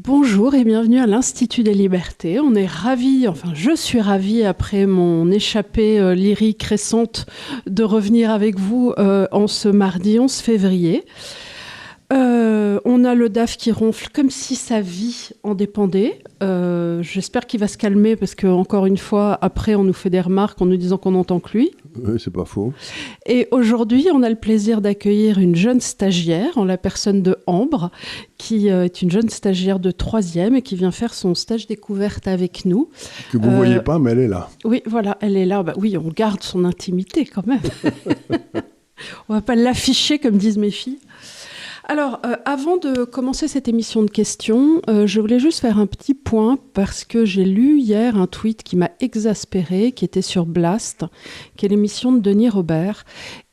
Bonjour et bienvenue à l'Institut des Libertés. On est ravis, enfin je suis ravie après mon échappée lyrique récente de revenir avec vous en ce mardi 11 février. On a le DAF qui ronfle comme si sa vie en dépendait. J'espère qu'il va se calmer parce qu'encore une fois, après on nous fait des remarques en nous disant qu'on n'entend que lui. Oui, c'est pas faux. Et aujourd'hui, on a le plaisir d'accueillir une jeune stagiaire, en la personne de Ambre, qui est une jeune stagiaire de 3e et qui vient faire son stage découverte avec nous. Que vous ne voyez pas, mais elle est là. Oui, voilà, elle est là. Bah, oui, on garde son intimité quand même. On ne va pas l'afficher comme disent mes filles. Alors, avant de commencer cette émission de questions, je voulais juste faire un petit point parce que j'ai lu hier un tweet qui m'a exaspérée, qui était sur Blast, qui est l'émission de Denis Robert,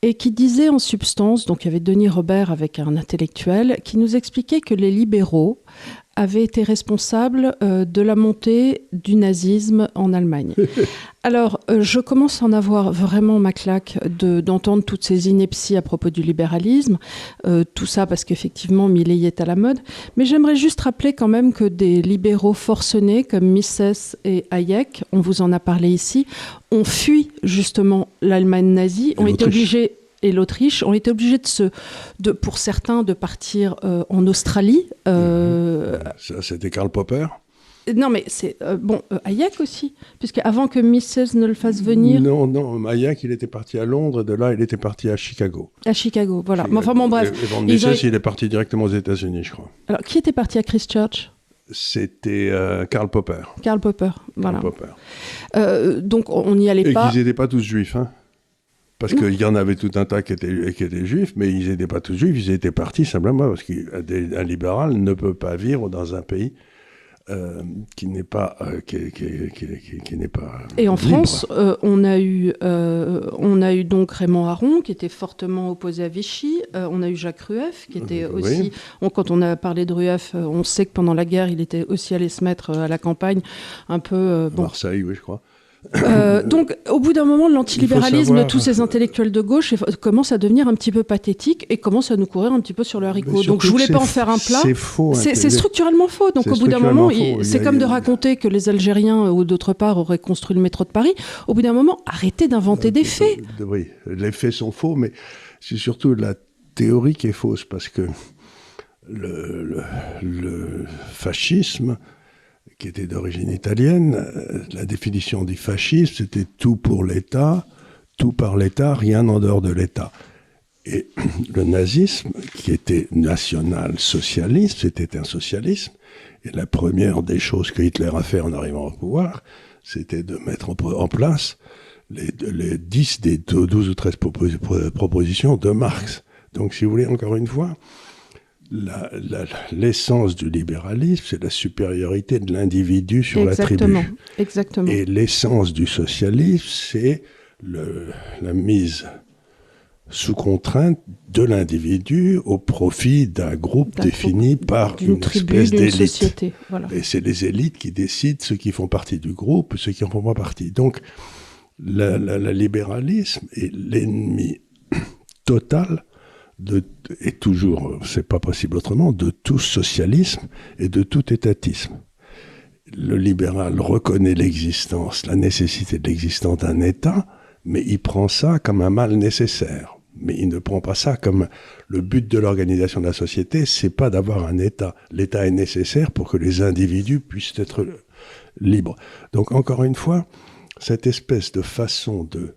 et qui disait en substance, donc il y avait Denis Robert avec un intellectuel, qui nous expliquait que les libéraux avaient été responsables de la montée du nazisme en Allemagne. Alors, je commence à en avoir vraiment ma claque d'entendre toutes ces inepties à propos du libéralisme, tout ça parce qu'effectivement, Milley est à la mode. Mais j'aimerais juste rappeler quand même que des libéraux forcenés comme Mises et Hayek, on vous en a parlé ici, ont fui justement l'Allemagne nazie, ont été obligés... Et l'Autriche ont été obligés pour certains de partir en Australie. Ça, c'était Karl Popper. Non, mais c'est Hayek aussi, puisque avant que Mises ne le fasse venir. Non, Hayek, il était parti à Londres, de là, il était parti à Chicago. À Chicago, voilà. Mais enfin bon, bref. Et von Mises, il est parti directement aux États-Unis, je crois. Alors, qui était parti à Christchurch ? C'était Karl Popper. Karl Popper, voilà. Karl Popper. Donc, on n'y allait pas. Et qu'ils n'étaient pas tous juifs, hein. Parce qu'il y en avait tout un tas qui étaient juifs, mais ils n'étaient pas tous juifs, ils étaient partis simplement parce qu'un libéral ne peut pas vivre dans un pays qui n'est pas Et en libre. France, on a eu donc Raymond Aron qui était fortement opposé à Vichy. On a eu Jacques Rueff qui était aussi. Quand on a parlé de Rueff, on sait que pendant la guerre, il était aussi allé se mettre à la campagne, un peu. Marseille, oui, je crois. Donc, au bout d'un moment, l'antilibéralisme de tous ces intellectuels de gauche commence à devenir un petit peu pathétique et commence à nous courir un petit peu sur le haricot. Donc, je voulais pas en faire un plat. C'est faux. C'est structurellement faux. Donc, au bout d'un moment, c'est comme de raconter que les Algériens ou d'autre part auraient construit le métro de Paris. Au bout d'un moment, arrêtez d'inventer des faits. Oui, les faits sont faux, mais c'est surtout la théorie qui est fausse parce que le fascisme, qui était d'origine italienne, la définition du fascisme, c'était tout pour l'État, tout par l'État, rien en dehors de l'État. Et le nazisme, qui était national-socialiste, c'était un socialisme, et la première des choses que Hitler a fait en arrivant au pouvoir, c'était de mettre en place les 10 des 12 ou 13 propositions de Marx. Donc, si vous voulez, encore une fois, l'essence du libéralisme, c'est la supériorité de l'individu sur la tribu. Exactement. Et l'essence du socialisme, c'est la mise sous contrainte de l'individu au profit d'un groupe défini par une espèce d'élite. Voilà. Et c'est les élites qui décident ceux qui font partie du groupe, ceux qui n'en font pas partie. Donc, le libéralisme est l'ennemi total et toujours, c'est pas possible autrement, de tout socialisme et de tout étatisme. Le libéral reconnaît l'existence, la nécessité de l'existence d'un État, mais il prend ça comme un mal nécessaire. Mais il ne prend pas ça comme le but de l'organisation de la société, c'est pas d'avoir un État. L'État est nécessaire pour que les individus puissent être libres. Donc encore une fois, cette espèce de façon de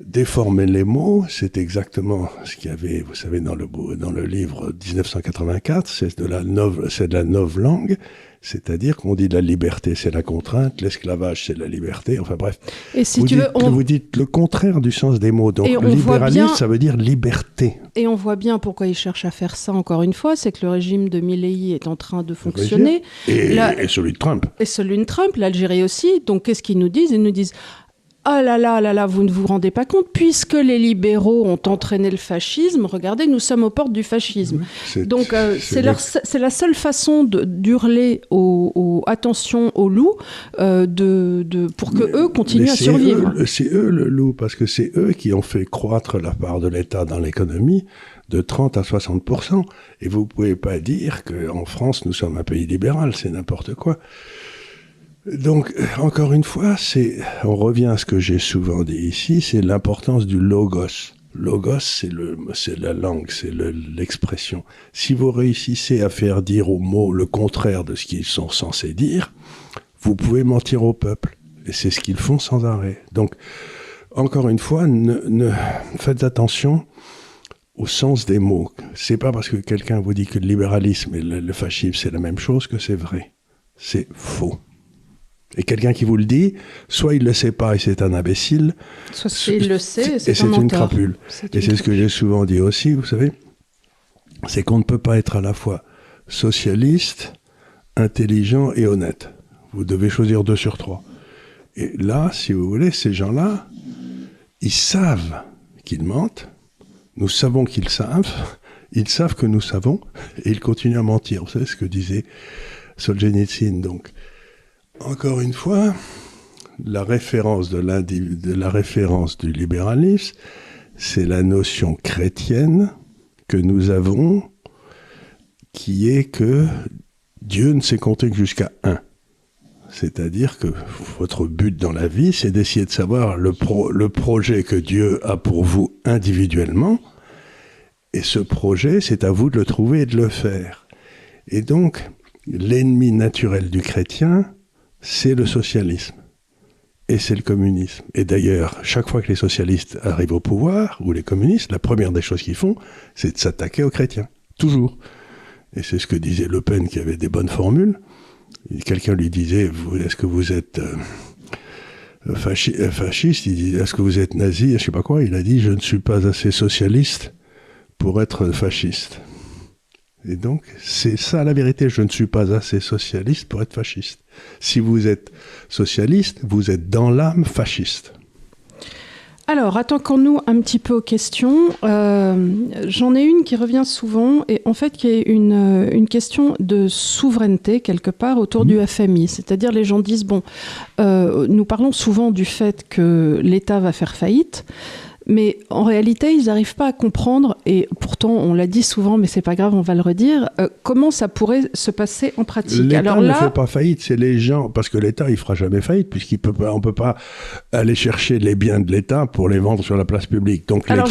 déformer les mots, c'est exactement ce qu'il y avait, vous savez, dans le livre 1984, c'est de la novlangue, c'est-à-dire qu'on dit la liberté, c'est la contrainte, l'esclavage, c'est la liberté, enfin bref. Et si vous dites le contraire du sens des mots, donc libéralisme, ça veut dire liberté. Et on voit bien pourquoi ils cherchent à faire ça, encore une fois, c'est que le régime de Milley est en train de fonctionner. Et celui de Trump. Et celui de Trump, l'Algérie aussi, donc qu'est-ce qu'ils nous disent ? Ils nous disent... Ah là là là là, vous ne vous rendez pas compte, puisque les libéraux ont entraîné le fascisme, regardez, nous sommes aux portes du fascisme. Donc c'est la seule façon d'hurler attention aux loups pour que eux continuent à survivre. C'est eux le loup, parce que c'est eux qui ont fait croître la part de l'État dans l'économie de 30 à 60%. Et vous ne pouvez pas dire qu'en France, nous sommes un pays libéral, c'est n'importe quoi. Donc, encore une fois, on revient à ce que j'ai souvent dit ici, c'est l'importance du logos. Logos, c'est la langue, c'est l'expression. Si vous réussissez à faire dire aux mots le contraire de ce qu'ils sont censés dire, vous pouvez mentir au peuple. Et c'est ce qu'ils font sans arrêt. Donc, encore une fois, faites attention au sens des mots. C'est pas parce que quelqu'un vous dit que le libéralisme et le fascisme, c'est la même chose que c'est vrai. C'est faux. Et quelqu'un qui vous le dit, soit il ne le sait pas et c'est un imbécile, soit il le sait et c'est un menteur. Une crapule. Et c'est ce que j'ai souvent dit aussi, vous savez, c'est qu'on ne peut pas être à la fois socialiste, intelligent et honnête. Vous devez choisir 2 sur 3. Et là, si vous voulez, ces gens-là, ils savent qu'ils mentent, nous savons qu'ils savent, ils savent que nous savons, et ils continuent à mentir. Vous savez ce que disait Solzhenitsyn, donc. Encore une fois, la référence la référence du libéralisme, c'est la notion chrétienne que nous avons, qui est que Dieu ne sait compter que jusqu'à 1. C'est-à-dire que votre but dans la vie, c'est d'essayer de savoir le projet que Dieu a pour vous individuellement, et ce projet, c'est à vous de le trouver et de le faire. Et donc, l'ennemi naturel du chrétien, c'est le socialisme et c'est le communisme. Et d'ailleurs, chaque fois que les socialistes arrivent au pouvoir, ou les communistes, la première des choses qu'ils font, c'est de s'attaquer aux chrétiens. Toujours. Et c'est ce que disait Le Pen, qui avait des bonnes formules. Quelqu'un lui disait, est-ce que vous êtes fasciste? Il dit, est-ce que vous êtes nazi? Je ne sais pas quoi. Il a dit, je ne suis pas assez socialiste pour être fasciste. Et donc, c'est ça la vérité. Je ne suis pas assez socialiste pour être fasciste. Si vous êtes socialiste, vous êtes dans l'âme fasciste. Alors, attaquons-nous un petit peu aux questions. J'en ai une qui revient souvent, et en fait qui est une question de souveraineté, quelque part, autour du FMI. C'est-à-dire, les gens disent, nous parlons souvent du fait que l'État va faire faillite, mais en réalité, ils n'arrivent pas à comprendre, et pourtant, on l'a dit souvent, mais c'est pas grave, on va le redire, comment ça pourrait se passer en pratique. L'État ne fait pas faillite, c'est les gens, parce que l'État, il fera jamais faillite, on peut pas aller chercher les biens de l'État pour les vendre sur la place publique. Donc l'État,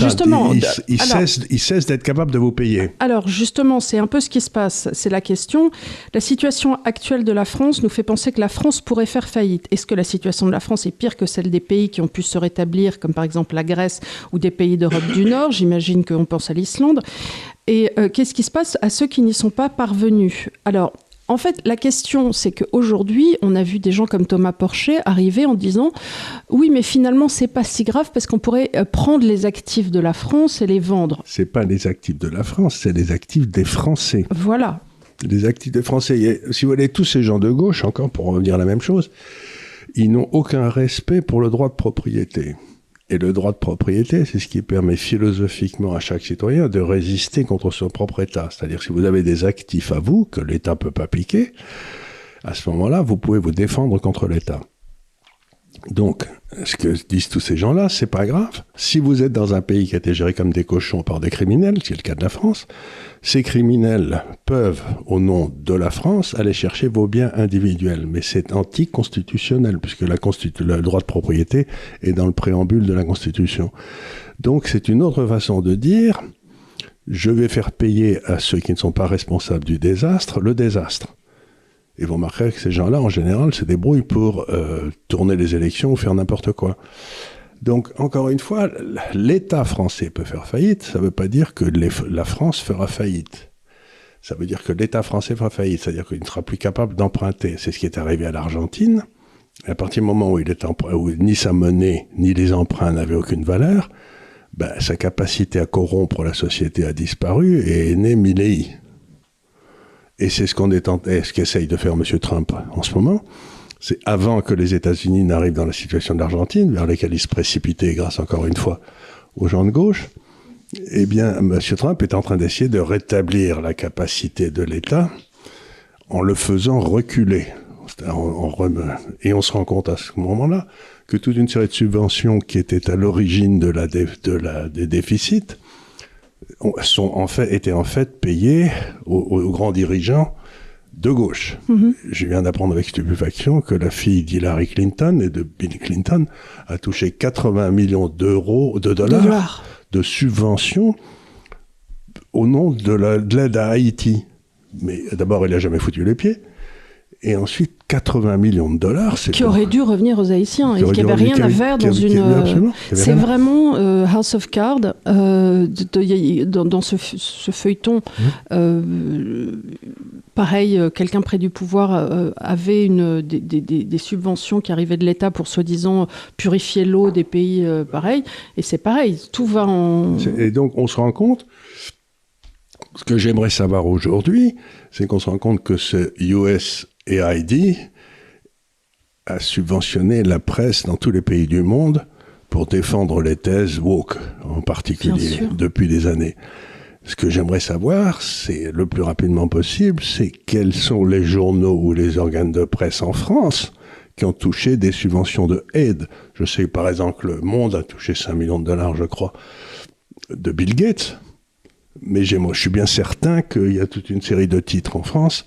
il cesse d'être capable de vous payer. Alors justement, c'est un peu ce qui se passe, c'est la question. La situation actuelle de la France nous fait penser que la France pourrait faire faillite. Est-ce que la situation de la France est pire que celle des pays qui ont pu se rétablir, comme par exemple la Grèce, ou des pays d'Europe du Nord, j'imagine qu'on pense à l'Islande. Et qu'est-ce qui se passe à ceux qui n'y sont pas parvenus? Alors, en fait, la question, c'est qu'aujourd'hui, on a vu des gens comme Thomas Porcher arriver en disant « Oui, mais finalement, c'est pas si grave parce qu'on pourrait prendre les actifs de la France et les vendre. » C'est pas les actifs de la France, c'est les actifs des Français. Voilà. Les actifs des Français. Si vous voulez, tous ces gens de gauche, encore pour revenir à la même chose, ils n'ont aucun respect pour le droit de propriété. Et le droit de propriété, c'est ce qui permet philosophiquement à chaque citoyen de résister contre son propre État. C'est-à-dire, si vous avez des actifs à vous, que l'État ne peut pas piquer, à ce moment-là, vous pouvez vous défendre contre l'État. Donc, ce que disent tous ces gens-là, c'est pas grave. Si vous êtes dans un pays qui a été géré comme des cochons par des criminels, c'est le cas de la France, ces criminels peuvent, au nom de la France, aller chercher vos biens individuels. Mais c'est anticonstitutionnel, puisque le droit de propriété est dans le préambule de la Constitution. Donc, c'est une autre façon de dire, je vais faire payer à ceux qui ne sont pas responsables du désastre, le désastre. Et vous remarquerez que ces gens-là, en général, se débrouillent pour tourner les élections ou faire n'importe quoi. Donc, encore une fois, l'État français peut faire faillite. Ça ne veut pas dire que la France fera faillite. Ça veut dire que l'État français fera faillite. C'est-à-dire qu'il ne sera plus capable d'emprunter. C'est ce qui est arrivé à l'Argentine. À partir du moment où ni sa monnaie, ni les emprunts n'avaient aucune valeur, sa capacité à corrompre la société a disparu et est né Milei. Et c'est ce qu'essaye de faire M. Trump en ce moment, c'est avant que les États-Unis n'arrivent dans la situation de l'Argentine, vers laquelle ils se précipitaient grâce, encore une fois, aux gens de gauche, eh bien, M. Trump est en train d'essayer de rétablir la capacité de l'État en le faisant reculer. Et on se rend compte à ce moment-là que toute une série de subventions qui étaient à l'origine des déficits étaient en fait payées aux grands dirigeants de gauche. Mm-hmm. Je viens d'apprendre avec stupéfaction que la fille d'Hillary Clinton et de Bill Clinton a touché 80 millions de dollars de subventions au nom de l'aide à Haïti. Mais d'abord, il n'a jamais foutu les pieds. Et ensuite, 80 millions de dollars, c'est qui aurait dû revenir aux Haïtiens et qui n'avait rien à faire dans une... C'est vraiment House of Cards, dans ce feuilleton. Pareil, quelqu'un près du pouvoir avait des subventions qui arrivaient de l'État pour soi-disant purifier l'eau des pays pareils. Et c'est pareil, tout va en... Et donc, on se rend compte... Ce que j'aimerais savoir aujourd'hui, c'est qu'on se rend compte que ce USAID a subventionné la presse dans tous les pays du monde pour défendre les thèses woke, en particulier, depuis des années. Ce que j'aimerais savoir, c'est le plus rapidement possible, c'est quels sont les journaux ou les organes de presse en France qui ont touché des subventions de aide. Je sais que, par exemple, Le Monde a touché 5 millions de dollars, je crois, de Bill Gates. Mais je suis bien certain qu'il y a toute une série de titres en France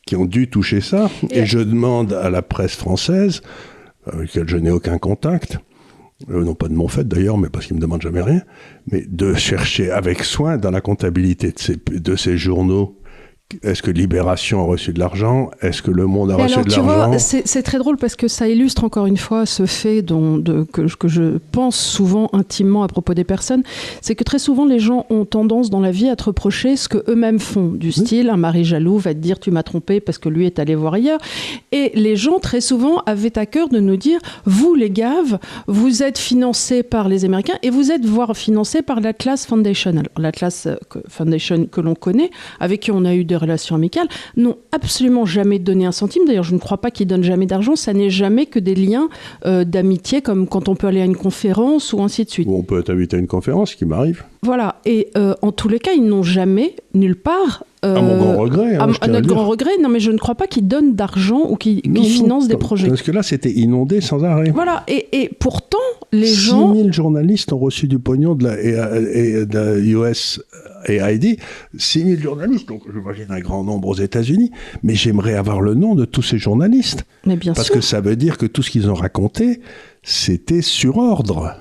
qui ont dû toucher ça. Et je demande à la presse française, avec laquelle je n'ai aucun contact, non pas de mon fait d'ailleurs, mais parce qu'ils ne me demandent jamais rien, mais de chercher avec soin dans la comptabilité de ces journaux. Est-ce que Libération a reçu de l'argent? Est-ce que Le Monde a reçu de l'argent? Vois, c'est très drôle parce que ça illustre encore une fois ce fait que je pense souvent intimement à propos des personnes. C'est que très souvent, les gens ont tendance dans la vie à te reprocher ce qu'eux-mêmes font. Du style, un mari jaloux va te dire « tu m'as trompé parce que lui est allé voir ailleurs ». Et les gens, très souvent, avaient à cœur de nous dire « vous, les gaves, vous êtes financés par les Américains et vous êtes voire financés par l'Atlas Foundation ». Alors, l'Atlas Foundation que l'on connaît, avec qui on a eu des relations amicales, n'ont absolument jamais donné un centime. D'ailleurs, je ne crois pas qu'ils donnent jamais d'argent. Ça n'est jamais que des liens d'amitié, comme quand on peut aller à une conférence ou ainsi de suite. Ou on peut t'inviter à une conférence, ce qui m'arrive. Voilà. Et en tous les cas, ils n'ont jamais, nulle part... à mon grand regret. À notre grand regret, non, mais je ne crois pas qu'ils donnent d'argent ou qu'ils financent des projets. Parce que là, c'était inondé sans arrêt. Voilà. Et pourtant, les gens... 6 000 journalistes ont reçu du pognon de la USAID. 6 000 journalistes, donc j'imagine un grand nombre aux États-Unis. Mais j'aimerais avoir le nom de tous ces journalistes. Mais bien parce sûr. Que ça veut dire que tout ce qu'ils ont raconté, c'était sur ordre.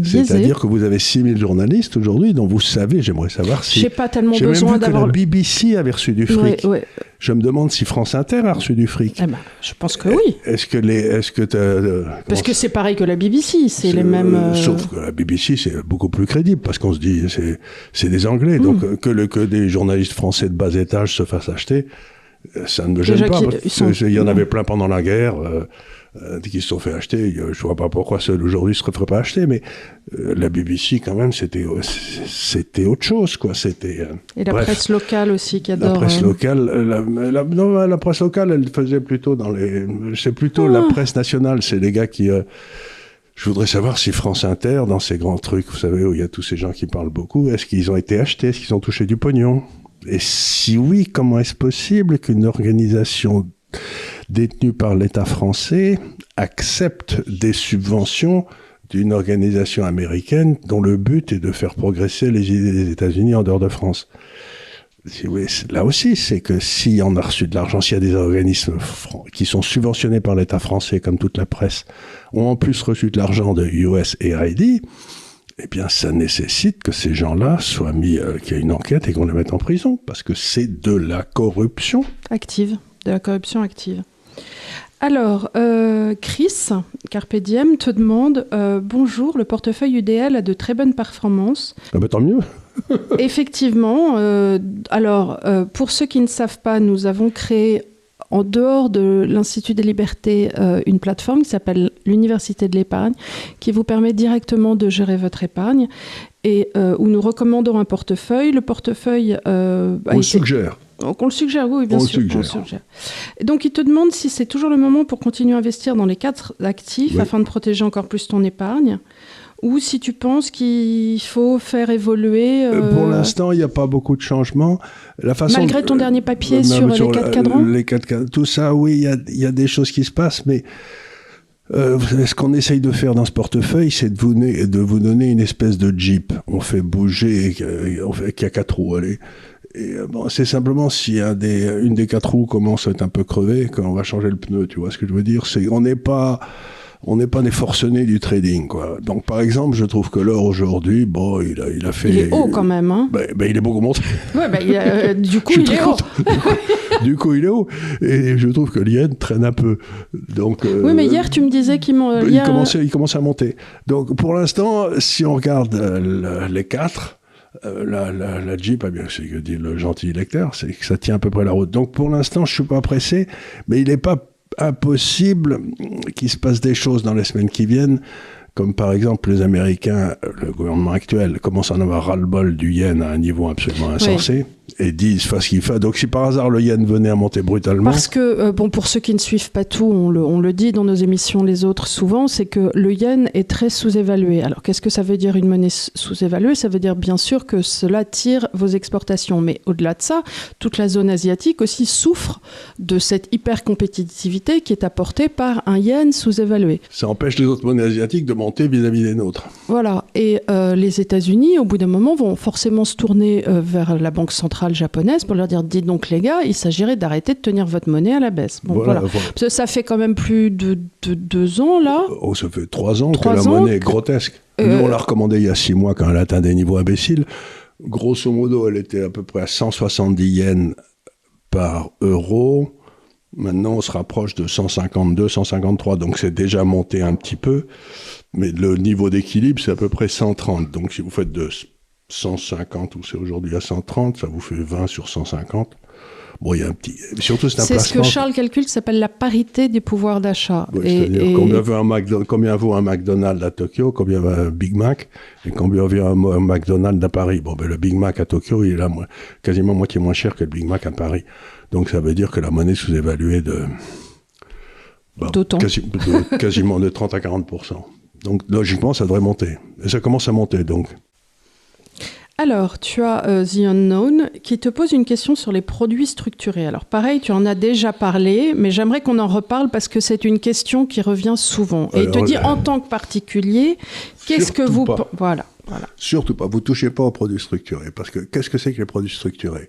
C'est-à-dire que vous avez 6 000 journalistes aujourd'hui dont vous savez, j'aimerais savoir si... J'ai pas tellement besoin d'avoir... la BBC avait reçu du fric. Ouais. Je me demande si France Inter a reçu du fric. Eh ben, je pense que oui. Parce que c'est pareil que la BBC, c'est les mêmes... Sauf que la BBC, c'est beaucoup plus crédible, parce qu'on se dit, c'est des Anglais. Donc que des journalistes français de bas étage se fassent acheter, ça ne me gêne pas. Il y en avait plein pendant la guerre... qui se sont fait acheter, je vois pas pourquoi ceux d'aujourd'hui se referaient pas acheter, mais la BBC quand même c'était autre chose quoi. Et la presse locale aussi qui adore. La presse locale, la presse locale, elle faisait plutôt c'est plutôt la presse nationale, c'est les gars qui. Je voudrais savoir si France Inter, dans ces grands trucs, vous savez où il y a tous ces gens qui parlent beaucoup, est-ce qu'ils ont été achetés, est-ce qu'ils ont touché du pognon? Et si oui, comment est-ce possible qu'une organisation détenue par l'État français accepte des subventions d'une organisation américaine dont le but est de faire progresser les idées des États-Unis en dehors de France? Oui, là aussi, c'est que si on a reçu de l'argent, s'il y a des organismes qui sont subventionnés par l'État français, comme toute la presse, ont en plus reçu de l'argent de USAID, eh bien, ça nécessite que ces gens-là soient mis, qu'il y ait une enquête et qu'on les mette en prison, parce que c'est de la corruption. Active, de la corruption active. Alors, Chris, Carpe Diem, te demande bonjour, le portefeuille UDL a de très bonnes performances. Ah bah tant mieux. Effectivement. Pour ceux qui ne savent pas, nous avons créé, en dehors de l'Institut des Libertés, une plateforme qui s'appelle l'Université de l'Épargne, qui vous permet directement de gérer votre épargne et où nous recommandons un portefeuille. Le portefeuille... On suggère. Donc on le suggère, oui, bien sûr. On le suggère. Et donc il te demande si c'est toujours le moment pour continuer à investir dans les 4 actifs afin de protéger encore plus ton épargne, ou si tu penses qu'il faut faire évoluer... Pour l'instant, il n'y a pas beaucoup de changements. Malgré ton dernier papier sur les 4 cadrans, les 4 cadrans, tout ça, oui, il y a des choses qui se passent, mais ce qu'on essaye de faire dans ce portefeuille, c'est de vous donner une espèce de Jeep. On fait bouger, qui a 4 roues, allez. Et c'est simplement si une des 4 roues commence à être un peu crevée, qu'on va changer le pneu, tu vois ce que je veux dire. On n'est pas des forcenés du trading, quoi. Donc, par exemple, je trouve que l'or aujourd'hui, il a fait... Il est haut quand même, hein. Il est beaucoup monté. Ouais, du coup, il est haut. Du coup, il est haut. Et je trouve que l'yen traîne un peu. Donc, oui, mais hier, tu me disais qu'il commence à monter. Donc, pour l'instant, si on regarde les 4... la Jeep, c'est que dit le gentil lecteur, c'est que ça tient à peu près la route. Donc pour l'instant, je suis pas pressé, mais il n'est pas impossible qu'il se passe des choses dans les semaines qui viennent, comme par exemple les Américains, le gouvernement actuel, commence à en avoir ras-le-bol du yen à un niveau absolument insensé. Oui. Et disent ce qu'il fait. Donc si par hasard le yen venait à monter brutalement... Parce que, pour ceux qui ne suivent pas tout, on le dit dans nos émissions les autres souvent, c'est que le yen est très sous-évalué. Alors qu'est-ce que ça veut dire une monnaie sous-évaluée ? Ça veut dire bien sûr que cela tire vos exportations. Mais au-delà de ça, toute la zone asiatique aussi souffre de cette hyper-compétitivité qui est apportée par un yen sous-évalué. Ça empêche les autres monnaies asiatiques de monter vis-à-vis des nôtres. Voilà. Et les États-Unis, au bout d'un moment, vont forcément se tourner vers la banque centrale japonaise pour leur dire, dites donc les gars, il s'agirait d'arrêter de tenir votre monnaie à la baisse. Bon, voilà. Ça fait quand même plus de 2 ans là. Ça fait 3 ans que la monnaie est grotesque. Nous on l'a recommandé il y a 6 mois quand elle atteint des niveaux imbéciles. Grosso modo, elle était à peu près à 170 yens par euro. Maintenant on se rapproche de 152, 153, donc c'est déjà monté un petit peu. Mais le niveau d'équilibre c'est à peu près 130. Donc si vous faites de 150 ou c'est aujourd'hui à 130, ça vous fait 20 sur 150. Bon, il y a un petit... Surtout, c'est un placement. C'est ce que Charles calcule, ça s'appelle la parité des pouvoirs d'achat. Oui, c'est-à-dire combien vaut un McDonald's à Tokyo, combien vaut un Big Mac, et combien vaut un McDonald's à Paris. Bon, le Big Mac à Tokyo, il est là quasiment moitié moins cher que le Big Mac à Paris. Donc ça veut dire que la monnaie est sous-évaluée d'autant. Quasiment de 30 à 40%. Donc logiquement, ça devrait monter. Et ça commence à monter, donc. Alors, tu as The Unknown qui te pose une question sur les produits structurés. Alors pareil, tu en as déjà parlé, mais j'aimerais qu'on en reparle parce que c'est une question qui revient souvent. Et il te dit, en tant que particulier, qu'est-ce que vous... Voilà. Surtout pas, vous touchez pas aux produits structurés. Parce que qu'est-ce que c'est que les produits structurés ?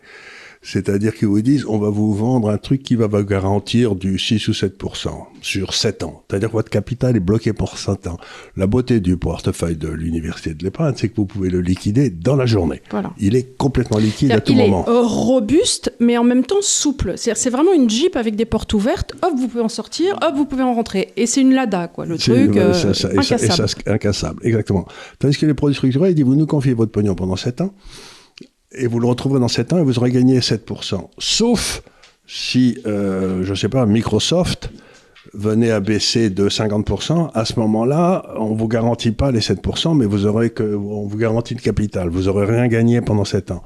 C'est-à-dire qu'ils vous disent, on va vous vendre un truc qui va vous garantir du 6 ou 7% sur 7 ans. C'est-à-dire que votre capital est bloqué pour 7 ans. La beauté du portefeuille de l'Université de l'Épargne, c'est que vous pouvez le liquider dans la journée. Voilà. Il est complètement liquide à tout moment. Il est robuste, mais en même temps souple. C'est vraiment une Jeep avec des portes ouvertes. Hop, vous pouvez en sortir, hop, vous pouvez en rentrer. Et c'est une Lada, quoi, le truc incassable, exactement. Tandis que les produits structurés, ils disent, vous nous confiez votre pognon pendant 7 ans, et vous le retrouverez dans 7 ans et vous aurez gagné 7%. Sauf si, je ne sais pas, Microsoft venait à baisser de 50%, à ce moment-là, on ne vous garantit pas les 7%, mais on vous garantit le capital. Vous n'aurez rien gagné pendant 7 ans.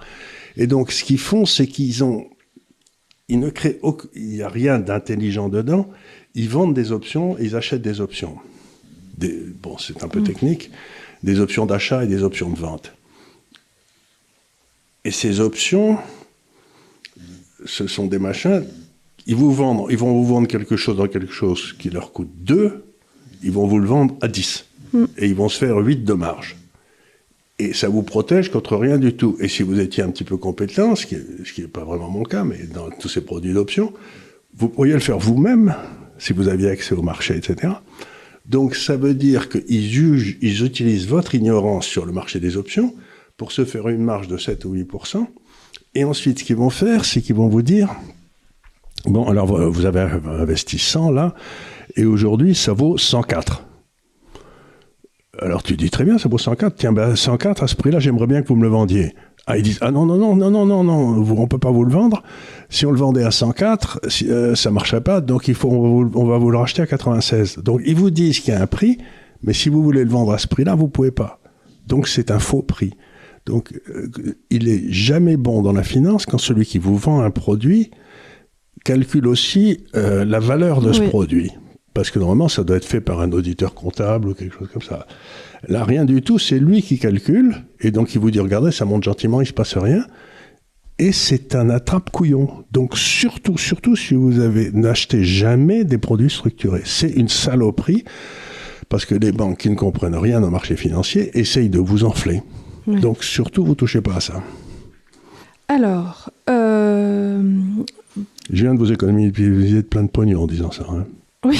Et donc, ce qu'ils font, c'est il n'y a rien d'intelligent dedans. Ils vendent des options, ils achètent des options. C'est un peu technique, des options d'achat et des options de vente. Et ces options, ce sont des machins, ils vont vous vendre quelque chose qui leur coûte 2, ils vont vous le vendre à 10. Et ils vont se faire 8 de marge. Et ça vous protège contre rien du tout. Et si vous étiez un petit peu compétent, ce qui est pas vraiment mon cas, mais dans tous ces produits d'options, vous pourriez le faire vous-même, si vous aviez accès au marché, etc. Donc ça veut dire ils utilisent votre ignorance sur le marché des options pour se faire une marge de 7 ou 8%. Et ensuite, ce qu'ils vont faire, c'est qu'ils vont vous dire, bon, alors vous avez investi 100 là, et aujourd'hui, ça vaut 104. Alors tu dis, très bien, ça vaut 104. Tiens, 104, à ce prix-là, j'aimerais bien que vous me le vendiez. Ah, ils disent, ah non, on ne peut pas vous le vendre. Si on le vendait à 104, ça ne marcherait pas, donc on va vous le racheter à 96. Donc ils vous disent qu'il y a un prix, mais si vous voulez le vendre à ce prix-là, vous ne pouvez pas. Donc c'est un faux prix. Donc, il est jamais bon dans la finance quand celui qui vous vend un produit calcule aussi la valeur de ce produit. Parce que normalement, ça doit être fait par un auditeur comptable ou quelque chose comme ça. Là, rien du tout, c'est lui qui calcule, et donc il vous dit, regardez, ça monte gentiment, il ne se passe rien. Et c'est un attrape-couillon. Donc surtout, si vous n'achetez jamais des produits structurés. C'est une saloperie, parce que les banques qui ne comprennent rien au marché financier essayent de vous enfler. Oui. Donc surtout, vous ne touchez pas à ça. Alors... Je viens de vous économiser plein de pognon en disant ça. Hein. Oui.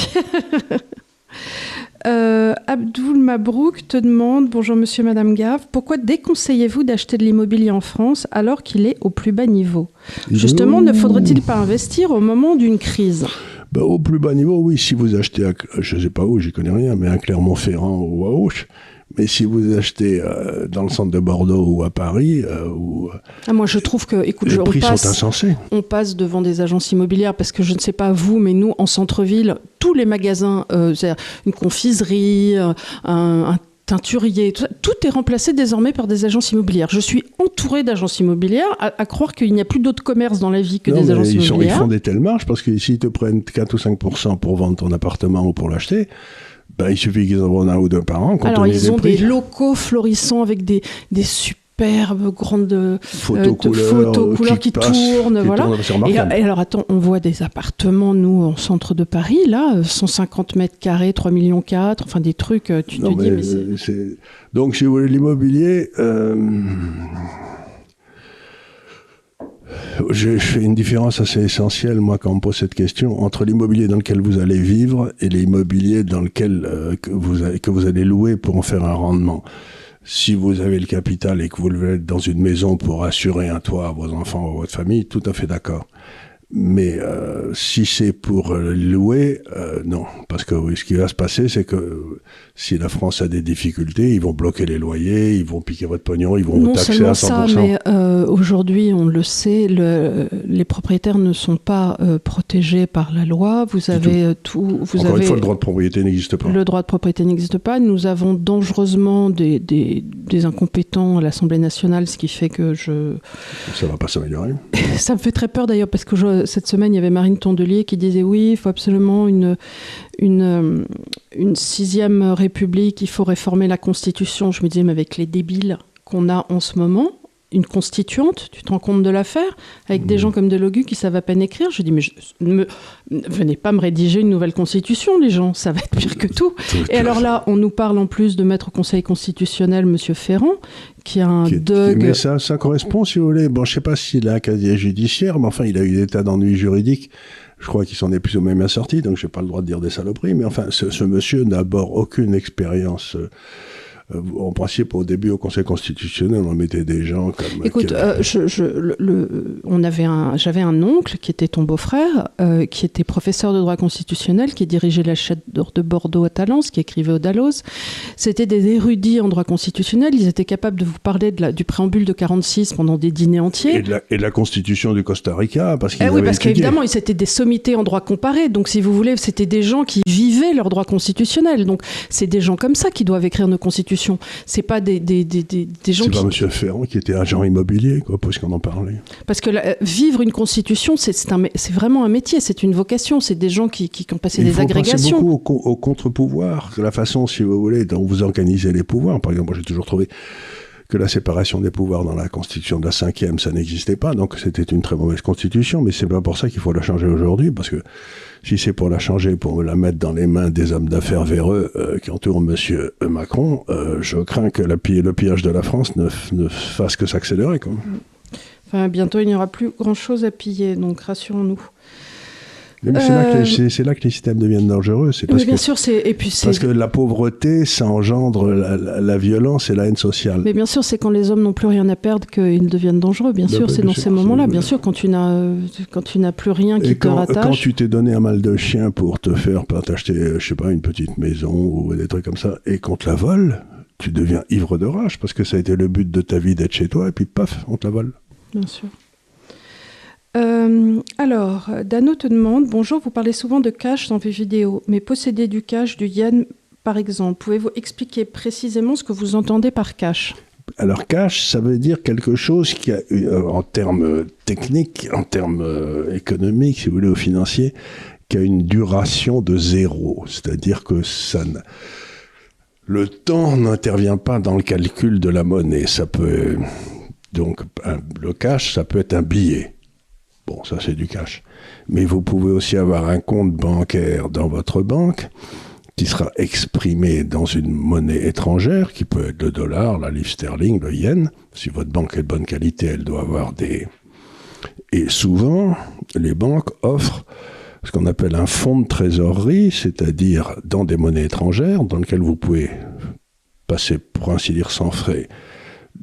Abdoul Mabrouk te demande, bonjour monsieur, madame Gave, pourquoi déconseillez-vous d'acheter de l'immobilier en France alors qu'il est au plus bas niveau ? Justement, ne faudrait-il pas investir au moment d'une crise ? Au plus bas niveau, oui, si vous achetez, je ne sais pas où, j'y connais rien, mais à Clermont-Ferrand ou à Auch. Mais si vous achetez dans le centre de Bordeaux ou à Paris... moi, je trouve que... Écoute, les prix sont insensés. On passe devant des agences immobilières parce que je ne sais pas vous, mais nous, en centre-ville, tous les magasins, c'est-à-dire une confiserie, un teinturier, tout est remplacé désormais par des agences immobilières. Je suis entourée d'agences immobilières, à croire qu'il n'y a plus d'autres commerces dans la vie que des agences immobilières. Ils font des telles marges parce que s'ils te prennent 4 ou 5% pour vendre ton appartement ou pour l'acheter... il suffit qu'ils en vendent un ou deux par an. Alors, ils ont des locaux florissants avec des superbes grandes photocouleurs qui tournent. Voilà. Et alors, attends, on voit des appartements, nous, en centre de Paris, là, 150 mètres carrés, 3,4 millions, enfin des trucs, tu te dis, mais c'est... Donc, si vous voulez l'immobilier... Je fais une différence assez essentielle, moi, quand on me pose cette question, entre l'immobilier dans lequel vous allez vivre et l'immobilier dans lequel que vous allez louer pour en faire un rendement. Si vous avez le capital et que vous le êtes dans une maison pour assurer un toit à vos enfants ou à votre famille, tout à fait d'accord. Mais si c'est pour louer, non. Parce que ce qui va se passer, c'est que si la France a des difficultés, ils vont bloquer les loyers, ils vont piquer votre pognon, ils vont vous taxer à 100%. Non seulement ça, mais aujourd'hui, on le sait, les propriétaires ne sont pas protégés par la loi. Vous avez tout. Encore une fois, le droit de propriété n'existe pas. Le droit de propriété n'existe pas. Nous avons dangereusement des incompétents à l'Assemblée nationale, ce qui fait que Ça va pas s'améliorer. Ça me fait très peur d'ailleurs, parce que cette semaine, il y avait Marine Tondelier qui disait oui, il faut absolument une 6e République, il faut réformer la Constitution. Je me disais, mais avec les débiles qu'on a en ce moment, une constituante, tu te rends compte de l'affaire, avec des gens comme Delogu qui savent à peine écrire. Je dis, mais venez pas me rédiger une nouvelle constitution, les gens, ça va être pire que tout. Et alors là, on nous parle en plus de mettre au Conseil constitutionnel Monsieur Ferrand, qui a un dog... Mais ça correspond, si vous voulez. Bon, je sais pas s'il a un casier judiciaire, mais enfin, il a eu des tas d'ennuis juridiques. Je crois qu'il s'en est plus ou moins sorti, donc j'ai pas le droit de dire des saloperies. Mais enfin, ce monsieur n'a d'abord aucune expérience... en principe, au début, au Conseil constitutionnel, on mettait des gens comme... Écoute, j'avais un oncle qui était ton beau-frère, qui était professeur de droit constitutionnel, qui dirigeait la chaire de Bordeaux à Talence, qui écrivait au Dalloz. C'était des érudits en droit constitutionnel. Ils étaient capables de vous parler du préambule de 46 pendant des dîners entiers. Et de la Constitution du Costa Rica, parce qu'ils avaient parce étudié. qu'évidemment, c'était des sommités en droit comparé. Donc, si vous voulez, c'était des gens qui vivaient leur droit constitutionnel. Donc, c'est des gens comme ça qui doivent écrire nos constitutions. C'est pas des gens qui... C'est pas M. Ferrand qui était agent immobilier, quoi, puisqu'on en parlait. Parce que vivre une constitution, c'est vraiment un métier, c'est une vocation. C'est des gens qui ont passé des agrégations. Il faut penser beaucoup au contre-pouvoir, la façon, si vous voulez, dont vous organisez les pouvoirs. Par exemple, moi, j'ai toujours trouvé que la séparation des pouvoirs dans la Constitution de la 5e, ça n'existait pas. Donc, c'était une très mauvaise Constitution. Mais c'est pas pour ça qu'il faut la changer aujourd'hui, parce que si c'est pour la changer, pour la mettre dans les mains des hommes d'affaires véreux qui entourent M. Macron, je crains que le pillage de la France ne fasse que s'accélérer. Quoi. Enfin, bientôt, il n'y aura plus grand-chose à piller, donc rassurons-nous. Mais c'est là que les systèmes deviennent dangereux. Parce que la pauvreté, ça engendre la violence et la haine sociale. Mais bien sûr, c'est quand les hommes n'ont plus rien à perdre qu'ils deviennent dangereux. Bien sûr, c'est dans ces moments-là. Bien sûr, quand tu n'as plus rien qui te rattache. Quand tu t'es donné un mal de chien pour t'acheter, je sais pas, une petite maison ou des trucs comme ça, et qu'on te la vole, tu deviens ivre de rage parce que ça a été le but de ta vie d'être chez toi, et puis paf, on te la vole. Bien sûr. Alors, Dano te demande, bonjour, vous parlez souvent de cash dans vos vidéos, mais posséder du cash, du yen par exemple, pouvez-vous expliquer précisément ce que vous entendez par cash ? Alors cash, ça veut dire quelque chose qui a, en termes techniques, en termes économiques, si vous voulez, ou financiers, qui a une duration de 0. C'est-à-dire que le temps n'intervient pas dans le calcul de la monnaie. Ça peut, donc, le cash, ça peut être un billet. Bon, ça c'est du cash. Mais vous pouvez aussi avoir un compte bancaire dans votre banque qui sera exprimé dans une monnaie étrangère, qui peut être le dollar, la livre sterling, le yen. Si votre banque est de bonne qualité, elle doit avoir des... Et souvent, les banques offrent ce qu'on appelle un fonds de trésorerie, c'est-à-dire dans des monnaies étrangères, dans lequel vous pouvez passer, pour ainsi dire, sans frais,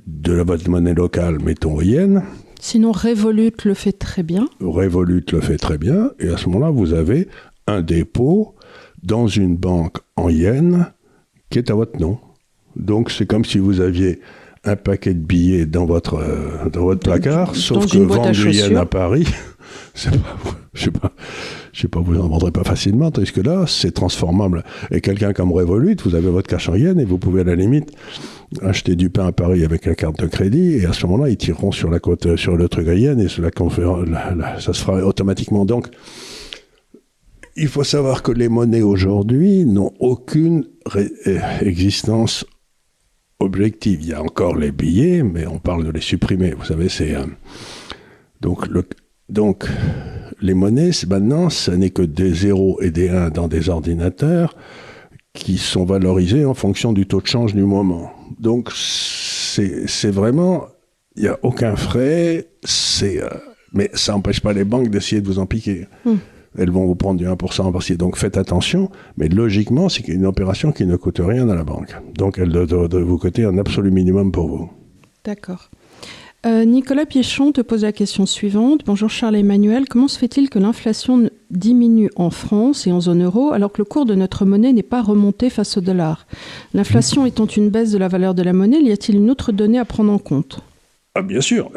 de votre monnaie locale, mettons au yen. Sinon, Revolut le fait très bien. Revolut le fait très bien, et à ce moment-là, vous avez un dépôt dans une banque en yens qui est à votre nom. Donc, c'est comme si vous aviez un paquet de billets dans votre placard, sauf que vendre du yen à Paris, c'est pas, je sais pas, vous n'en vendrez pas facilement, tandis que là, c'est transformable. Et quelqu'un comme Revolut, vous avez votre cash en yens et vous pouvez à la limite acheter du pain à Paris avec la carte de crédit, et à ce moment-là, ils tireront sur la côte, sur le truc à yens, et ça se fera automatiquement. Donc, il faut savoir que les monnaies aujourd'hui n'ont aucune existence objective. Il y a encore les billets, mais on parle de les supprimer. Vous savez, c'est... Donc, les monnaies, maintenant, ce n'est que des 0 et des 1 dans des ordinateurs qui sont valorisés en fonction du taux de change du moment. Donc, c'est vraiment... Il n'y a aucun frais, mais ça n'empêche pas les banques d'essayer de vous en piquer. Elles vont vous prendre du 1% en partie. Donc faites attention, mais logiquement, c'est une opération qui ne coûte rien à la banque. Donc elle doit vous coûter un absolu minimum pour vous. D'accord. Nicolas Piéchon te pose la question suivante. Bonjour Charles-Emmanuel, comment se fait-il que l'inflation diminue en France et en zone euro alors que le cours de notre monnaie n'est pas remonté face au dollar ? L'inflation étant une baisse de la valeur de la monnaie, y a-t-il une autre donnée à prendre en compte ? Ah bien sûr.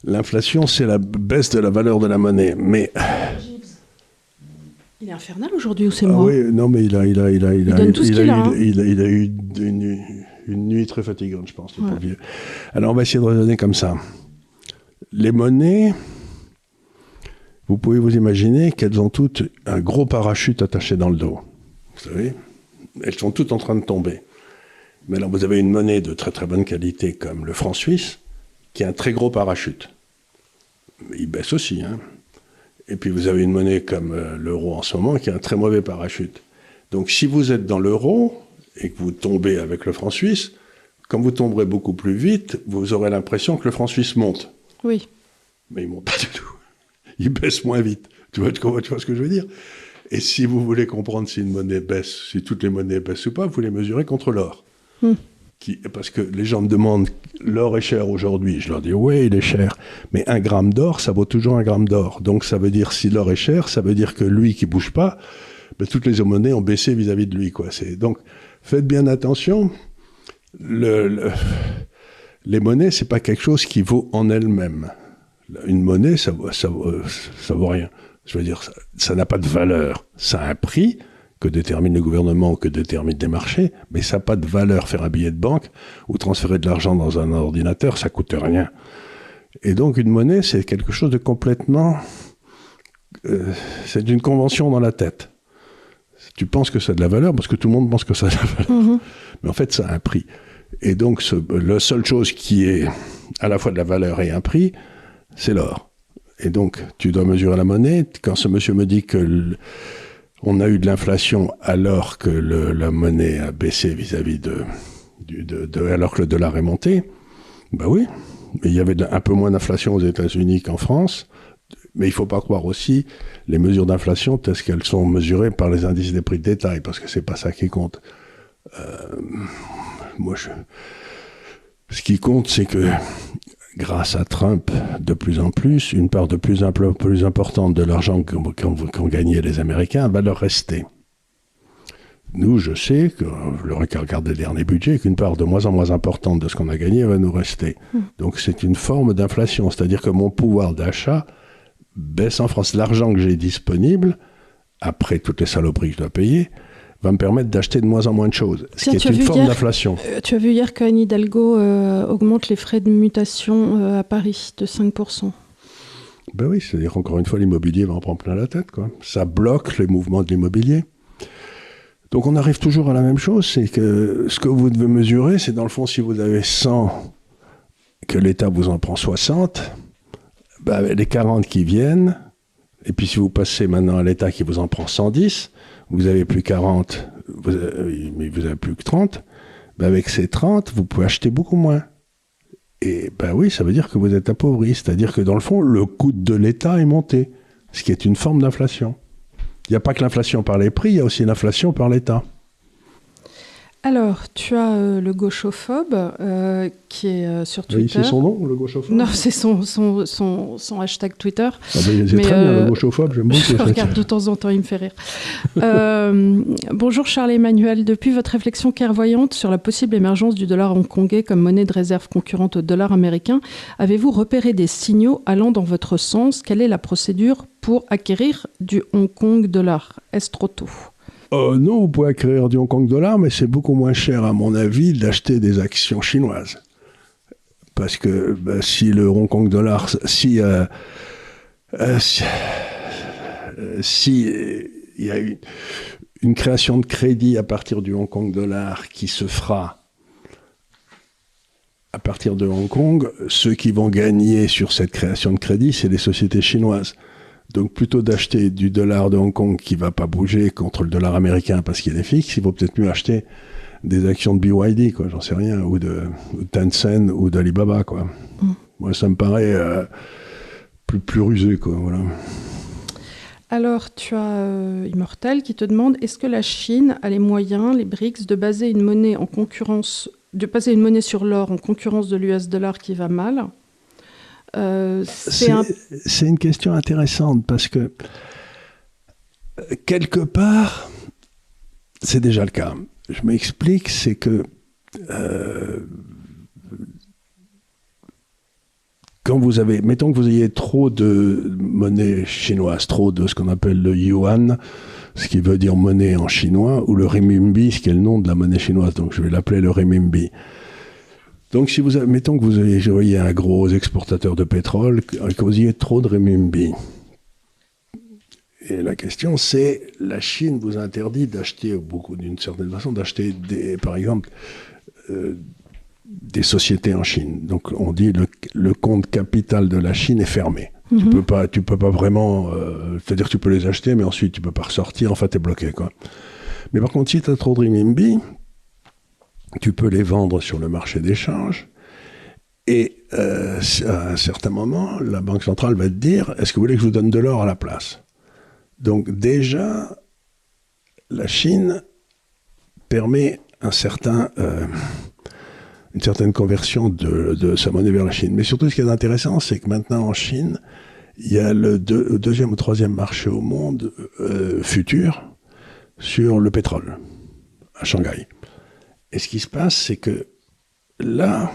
L'inflation, c'est la baisse de la valeur de la monnaie, mais... Il est infernal aujourd'hui ou c'est moi ? Oui, non, mais il a eu une nuit très fatigante, je pense, le pauvre vieux. Alors, on va essayer de raisonner comme ça. Les monnaies, vous pouvez vous imaginer qu'elles ont toutes un gros parachute attaché dans le dos. Vous savez ? Elles sont toutes en train de tomber. Mais alors, vous avez une monnaie de très très bonne qualité comme le franc suisse, qui a un très gros parachute. Il baisse aussi, hein. Et puis vous avez une monnaie comme l'euro en ce moment qui a un très mauvais parachute. Donc si vous êtes dans l'euro et que vous tombez avec le franc suisse, comme vous tomberez beaucoup plus vite, vous aurez l'impression que le franc suisse monte. Oui. Mais il ne monte pas du tout. Il baisse moins vite. Tu vois ce que je veux dire ? Et si vous voulez comprendre si une monnaie baisse, si toutes les monnaies baissent ou pas, vous les mesurez contre l'or. Parce que les gens me demandent, l'or est cher aujourd'hui. Je leur dis, oui, il est cher. Mais 1 gramme d'or, ça vaut toujours 1 gramme d'or. Donc ça veut dire, si l'or est cher, ça veut dire que lui qui bouge pas, toutes les monnaies ont baissé vis-à-vis de lui, quoi. Donc, faites bien attention. Les monnaies, c'est pas quelque chose qui vaut en elle-même. Une monnaie, ça vaut rien. Je veux dire, ça n'a pas de valeur. Ça a un prix que détermine le gouvernement ou que déterminent des marchés, mais ça n'a pas de valeur. Faire un billet de banque ou transférer de l'argent dans un ordinateur, ça coûte rien. Et donc une monnaie, c'est quelque chose de complètement... c'est une convention dans la tête. Tu penses que ça a de la valeur parce que tout le monde pense que ça a de la valeur. Mais en fait, ça a un prix. Et donc, la seule chose qui est à la fois de la valeur et un prix, c'est l'or. Et donc, tu dois mesurer la monnaie. Quand ce monsieur me dit que... on a eu de l'inflation alors que la monnaie a baissé vis-à-vis alors que le dollar est monté. Ben oui, mais il y avait un peu moins d'inflation aux États-Unis qu'en France. Mais il ne faut pas croire aussi les mesures d'inflation telles qu'elles sont mesurées par les indices des prix de détail, parce que ce n'est pas ça qui compte. Ce qui compte, c'est que grâce à Trump, de plus en plus, une part de plus importante de l'argent qu'ont gagné les Américains va leur rester. Nous, je sais, que je n'aurais qu'à regarder le dernier budget, qu'une part de moins en moins importante de ce qu'on a gagné va nous rester. Donc c'est une forme d'inflation, c'est-à-dire que mon pouvoir d'achat baisse en France. L'argent que j'ai disponible, après toutes les saloperies que je dois payer, va me permettre d'acheter de moins en moins de choses, ce qui est une forme d'inflation. Tu as vu hier qu'Anne Hidalgo augmente les frais de mutation à Paris de 5%. Ben oui, c'est-à-dire qu'encore une fois, l'immobilier va en prendre plein la tête, quoi. Ça bloque les mouvements de l'immobilier. Donc on arrive toujours à la même chose, c'est que ce que vous devez mesurer, c'est dans le fond, si vous avez 100, que l'État vous en prend 60, ben les 40 qui viennent, et puis si vous passez maintenant à l'État qui vous en prend 110, vous avez plus 40, mais vous avez plus que 30, ben avec ces 30, vous pouvez acheter beaucoup moins. Et ben oui, ça veut dire que vous êtes appauvri, c'est-à-dire que dans le fond, le coût de l'État est monté, ce qui est une forme d'inflation. Il n'y a pas que l'inflation par les prix, il y a aussi l'inflation par l'État. Alors, tu as le gauchophobe qui est sur Twitter. Oui, c'est son nom, le gauchophobe? Non, c'est son hashtag Twitter. Ah ben, c'est très bien, le gauchophobe, j'aime beaucoup. Je regarde de temps en temps, il me fait rire. Bonjour Charles-Emmanuel. Depuis votre réflexion clairvoyante sur la possible émergence du dollar hongkongais comme monnaie de réserve concurrente au dollar américain, avez-vous repéré des signaux allant dans votre sens? Quelle est la procédure pour acquérir du Hong Kong dollar? Est-ce trop tôt? Non, vous pouvez acquérir du Hong Kong dollar, mais c'est beaucoup moins cher, à mon avis, d'acheter des actions chinoises. Parce que si le Hong Kong dollar, si il y a une création de crédit à partir du Hong Kong dollar qui se fera à partir de Hong Kong, ceux qui vont gagner sur cette création de crédit, c'est les sociétés chinoises. Donc plutôt d'acheter du dollar de Hong Kong qui ne va pas bouger contre le dollar américain parce qu'il est fixe, il vaut peut-être mieux acheter des actions de BYD, quoi, j'en sais rien, ou de Tencent ou d'Alibaba, quoi. Moi, ça me paraît plus rusé, quoi, voilà. Alors, tu as Immortel qui te demande, est-ce que la Chine a les moyens, les BRICS, de baser une monnaie en concurrence, de baser une monnaie sur l'or en concurrence de l'US dollar qui va mal? C'est une question intéressante parce que quelque part, c'est déjà le cas. Je m'explique, c'est que quand vous avez, mettons que vous ayez trop de monnaie chinoise, trop de ce qu'on appelle le yuan, ce qui veut dire monnaie en chinois, ou le renminbi, ce qui est le nom de la monnaie chinoise, donc je vais l'appeler le renminbi. Donc, si vous avez, mettons que vous voyez un gros exportateur de pétrole, que vous ayez trop de renminbi. Et la question, c'est, la Chine vous interdit d'acheter, d'une certaine façon, d'acheter, par exemple, des sociétés en Chine. Donc, on dit le compte capital de la Chine est fermé. Mm-hmm. Tu peux pas vraiment, c'est-à-dire que tu peux les acheter, mais ensuite tu peux pas ressortir, enfin, t'es bloqué, quoi. Mais par contre, si tu as trop de renminbi, tu peux les vendre sur le marché d'échange et à un certain moment, la Banque centrale va te dire « Est-ce que vous voulez que je vous donne de l'or à la place ?» Donc déjà, la Chine permet une certaine conversion de sa monnaie vers la Chine. Mais surtout, ce qui est intéressant, c'est que maintenant en Chine, il y a le deuxième ou troisième marché au monde futur sur le pétrole, à Shanghai. Et ce qui se passe, c'est que là,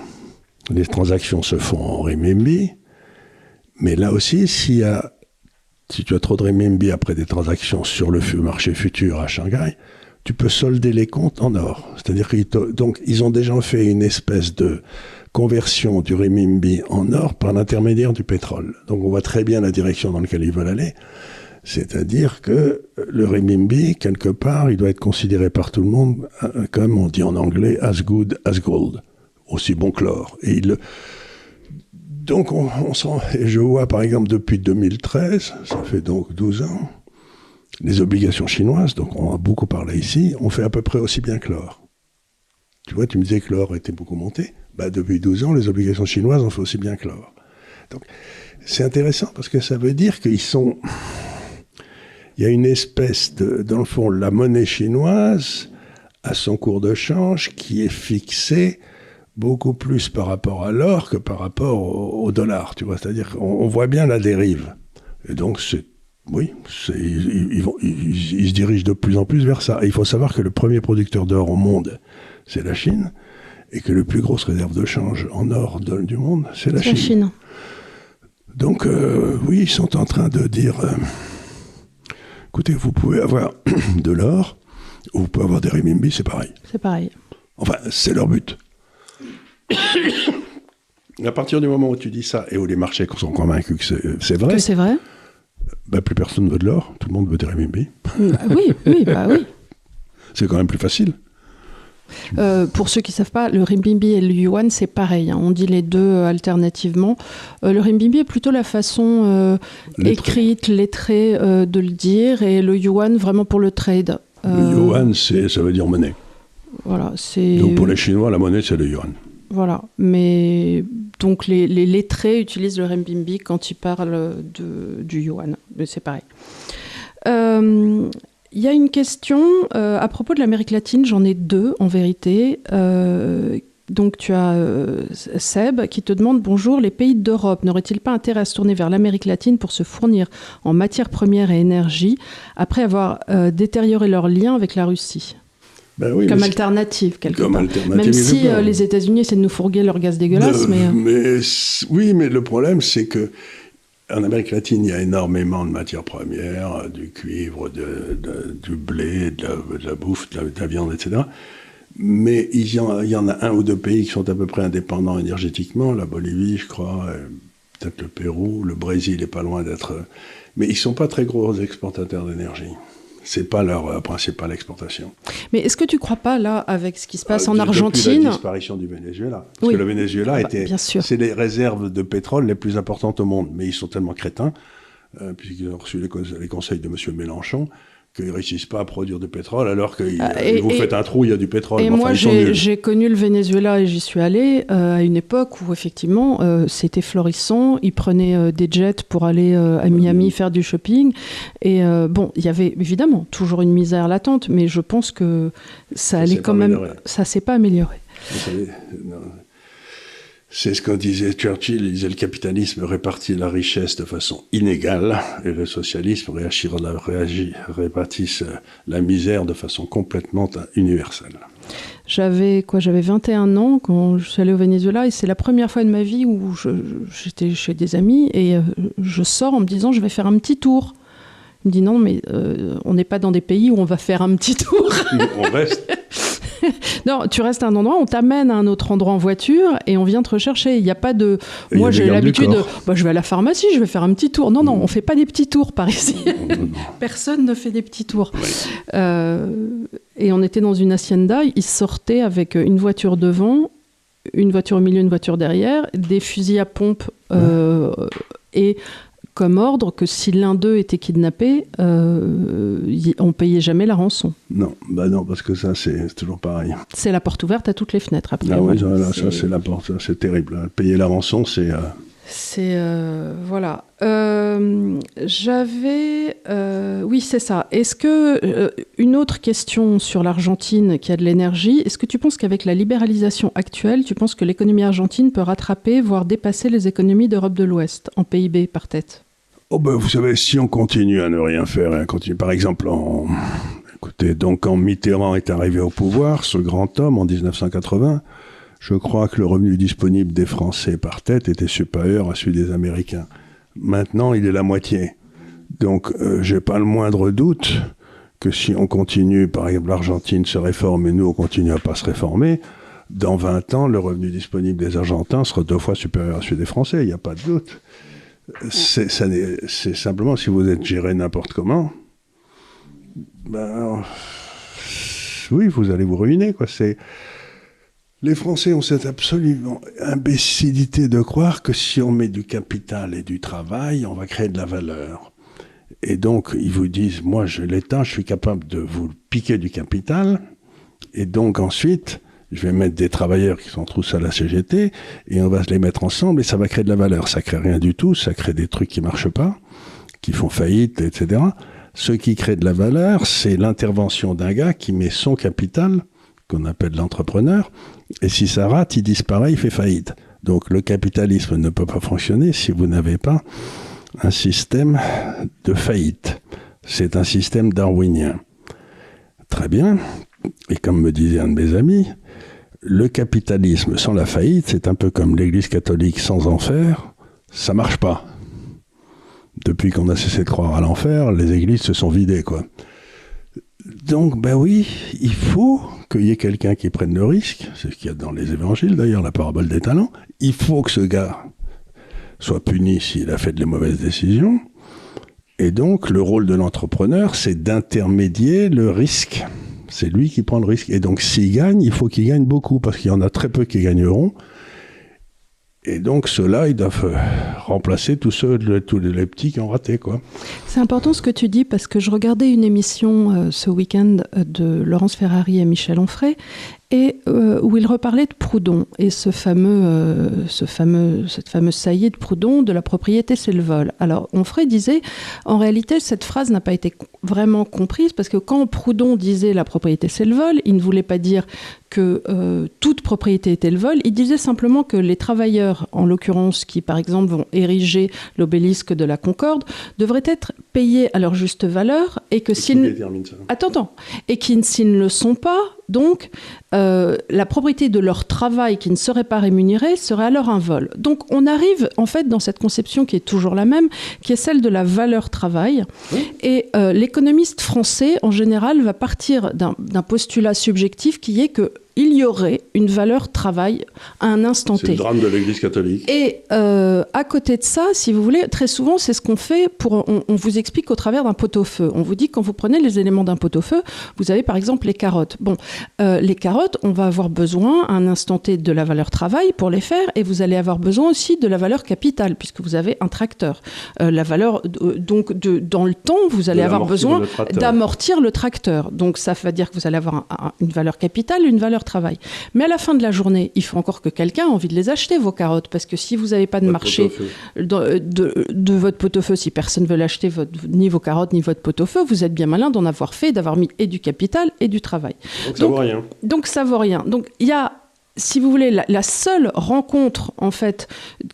les transactions se font en renminbi, mais là aussi, si tu as trop de renminbi après des transactions sur le marché futur à Shanghai, tu peux solder les comptes en or. C'est-à-dire qu'ils ont déjà fait une espèce de conversion du renminbi en or par l'intermédiaire du pétrole. Donc on voit très bien la direction dans laquelle ils veulent aller. C'est-à-dire que le renminbi, quelque part, il doit être considéré par tout le monde, comme on dit en anglais, as good as gold, aussi bon que l'or. Et donc, et je vois, par exemple, depuis 2013, ça fait donc 12 ans, les obligations chinoises, donc on a beaucoup parlé ici, on fait à peu près aussi bien que l'or. Tu vois, tu me disais que l'or était beaucoup monté. Depuis 12 ans, les obligations chinoises ont fait aussi bien que l'or. Donc, c'est intéressant parce que ça veut dire qu'ils sont... Il y a une espèce dans le fond, la monnaie chinoise a son cours de change qui est fixé beaucoup plus par rapport à l'or que par rapport au dollar, tu vois. C'est-à-dire qu'on voit bien la dérive. Et donc, ils se dirigent de plus en plus vers ça. Et il faut savoir que le premier producteur d'or au monde, c'est la Chine, et que la plus grosse réserve de change en or du monde, c'est la Chine. Donc, oui, ils sont en train de dire... Écoutez, vous pouvez avoir de l'or, Ou vous pouvez avoir des renminbi, c'est pareil. C'est pareil. Enfin, c'est leur but. À partir du moment où tu dis ça, et où les marchés sont convaincus que c'est vrai, c'est vrai, plus personne veut de l'or, tout le monde veut des renminbi. Oui. C'est quand même plus facile. Pour ceux qui ne savent pas, le renminbi et le yuan, c'est pareil. On dit les deux alternativement. Le renminbi est plutôt la façon écrite, lettrée de le dire, et le yuan vraiment pour le trade. Le yuan, ça veut dire monnaie. Voilà, c'est... Donc pour les Chinois, la monnaie, c'est le yuan. Voilà, mais donc les lettrés utilisent le renminbi quand ils parlent du yuan. C'est pareil. Il y a une question à propos de l'Amérique latine, j'en ai deux en vérité. Donc tu as Seb qui te demande « Bonjour, les pays d'Europe n'auraient-ils pas intérêt à se tourner vers l'Amérique latine pour se fournir en matières premières et énergie après avoir détérioré leurs liens avec la Russie ?» Oui, comme alternative, quelque part. Même si les États-Unis essaient de nous fourguer leur gaz dégueulasse. Oui, mais le problème, c'est que en Amérique latine, il y a énormément de matières premières, du cuivre, du blé, de la bouffe, de la viande, etc. Mais il y en a un ou deux pays qui sont à peu près indépendants énergétiquement, la Bolivie, je crois, peut-être le Pérou, le Brésil n'est pas loin d'être... Mais ils ne sont pas très gros exportateurs d'énergie. C'est pas leur principale exportation. Mais est-ce que tu ne crois pas, là, avec ce qui se passe en Argentine... Depuis la disparition du Venezuela. Parce que le Venezuela, c'est les réserves de pétrole les plus importantes au monde. Mais ils sont tellement crétins, puisqu'ils ont reçu les conseils de M. Mélenchon, qu'ils ne réussissent pas à produire du pétrole, alors que vous faites un trou, il y a du pétrole. Et moi, j'ai connu le Venezuela et j'y suis allée à une époque où, effectivement, c'était florissant. Ils prenaient des jets pour aller à Miami faire du shopping. Et il y avait évidemment toujours une misère latente, mais je pense que ça allait quand même... Ça ne s'est pas amélioré. Vous savez, c'est ce que disait Churchill, il disait le capitalisme répartit la richesse de façon inégale et le socialisme répartisse la misère de façon complètement universelle. J'avais 21 ans quand je suis allée au Venezuela et c'est la première fois de ma vie où j'étais chez des amis et je sors en me disant je vais faire un petit tour. Il me dit non mais on n'est pas dans des pays où on va faire un petit tour. On reste. Non, tu restes à un endroit, on t'amène à un autre endroit en voiture et on vient te rechercher. Il n'y a pas de... Moi, j'ai l'habitude de... je vais à la pharmacie, je vais faire un petit tour. Non, on ne fait pas des petits tours par ici. Non. Personne ne fait des petits tours. Oui. Et on était dans une hacienda, ils sortaient avec une voiture devant, une voiture au milieu, une voiture derrière, des fusils à pompe et... comme ordre que si l'un d'eux était kidnappé, on payait jamais la rançon. Non, parce que ça, c'est toujours pareil. C'est la porte ouverte à toutes les fenêtres, après. Ah oui, ça, c'est la porte, ça, c'est terrible. Payer la rançon, c'est... voilà. Oui, c'est ça. Est-ce que... une autre question sur l'Argentine qui a de l'énergie. Est-ce que tu penses qu'avec la libéralisation actuelle, tu penses que l'économie argentine peut rattraper, voire dépasser les économies d'Europe de l'Ouest en PIB par tête ? Vous savez, si on continue à ne rien faire, par exemple, écoutez, donc quand Mitterrand est arrivé au pouvoir, ce grand homme, en 1980, je crois que le revenu disponible des Français par tête était supérieur à celui des Américains. Maintenant, il est la moitié. Donc, j'ai pas le moindre doute que si on continue, par exemple, l'Argentine se réforme et nous, on continue à pas se réformer, dans 20 ans, le revenu disponible des Argentins sera 2 fois supérieur à celui des Français, il n'y a pas de doute. C'est simplement, si vous êtes géré n'importe comment, oui, vous allez vous ruiner, quoi. Les Français ont cette absolument imbécilité de croire que si on met du capital et du travail, on va créer de la valeur. Et donc, ils vous disent, moi, l'État, je suis capable de vous piquer du capital, et donc ensuite, je vais mettre des travailleurs qui sont tous à la CGT, et on va se les mettre ensemble, et ça va créer de la valeur. Ça crée rien du tout, ça crée des trucs qui marchent pas, qui font faillite, etc. Ce qui crée de la valeur, c'est l'intervention d'un gars qui met son capital, qu'on appelle l'entrepreneur, et si ça rate, il disparaît, il fait faillite. Donc le capitalisme ne peut pas fonctionner si vous n'avez pas un système de faillite. C'est un système darwinien. Très bien. Et comme me disait un de mes amis, le capitalisme sans la faillite, c'est un peu comme l'Église catholique sans enfer, ça marche pas. Depuis qu'on a cessé de croire à l'enfer, les églises se sont vidées, quoi. Donc, ben oui, il faut qu'il y ait quelqu'un qui prenne le risque. C'est ce qu'il y a dans les évangiles, d'ailleurs, la parabole des talents. Il faut que ce gars soit puni s'il a fait de mauvaises décisions. Et donc, le rôle de l'entrepreneur, c'est d'intermédier le risque. C'est lui qui prend le risque. Et donc, s'il gagne, il faut qu'il gagne beaucoup, parce qu'il y en a très peu qui gagneront. Et donc, ceux-là, ils doivent remplacer tous les petits qui ont raté, quoi. C'est important ce que tu dis, parce que je regardais une émission ce week-end de Laurence Ferrari et Michel Onfray, et où il reparlait de Proudhon, et cette fameuse saillie de Proudhon, de la propriété c'est le vol. Alors Onfray disait, en réalité cette phrase n'a pas été vraiment comprise, parce que quand Proudhon disait la propriété c'est le vol, il ne voulait pas dire que toute propriété était le vol, il disait simplement que les travailleurs, en l'occurrence qui par exemple vont ériger l'obélisque de la Concorde, devraient être payés à leur juste valeur, et que s'ils ne le sont pas, donc la propriété de leur travail qui ne serait pas rémunérée serait alors un vol. Donc on arrive en fait dans cette conception qui est toujours la même, qui est celle de la valeur travail. Oui. Et l'économiste français en général va partir d'un postulat subjectif qui est que il y aurait une valeur travail à un instant T. C'est le drame de l'Église catholique. Et à côté de ça, si vous voulez, très souvent, c'est ce qu'on fait on vous explique au travers d'un pot-au-feu. On vous dit, quand vous prenez les éléments d'un pot-au-feu, vous avez par exemple les carottes. Bon, les carottes, on va avoir besoin à un instant T de la valeur travail pour les faire, et vous allez avoir besoin aussi de la valeur capitale, puisque vous avez un tracteur. La valeur, dans le temps, vous allez avoir besoin d'amortir le tracteur. Donc ça veut dire que vous allez avoir une valeur capitale, une valeur travail. Mais à la fin de la journée, il faut encore que quelqu'un ait envie de les acheter, vos carottes, parce que si vous n'avez pas de marché de votre pot-au-feu, si personne ne veut l'acheter, ni vos carottes, ni votre pot-au-feu, vous êtes bien malin d'en avoir fait, d'avoir mis et du capital et du travail. Donc ça vaut rien. Donc ça vaut rien. Donc il y a, si vous voulez, la seule rencontre en fait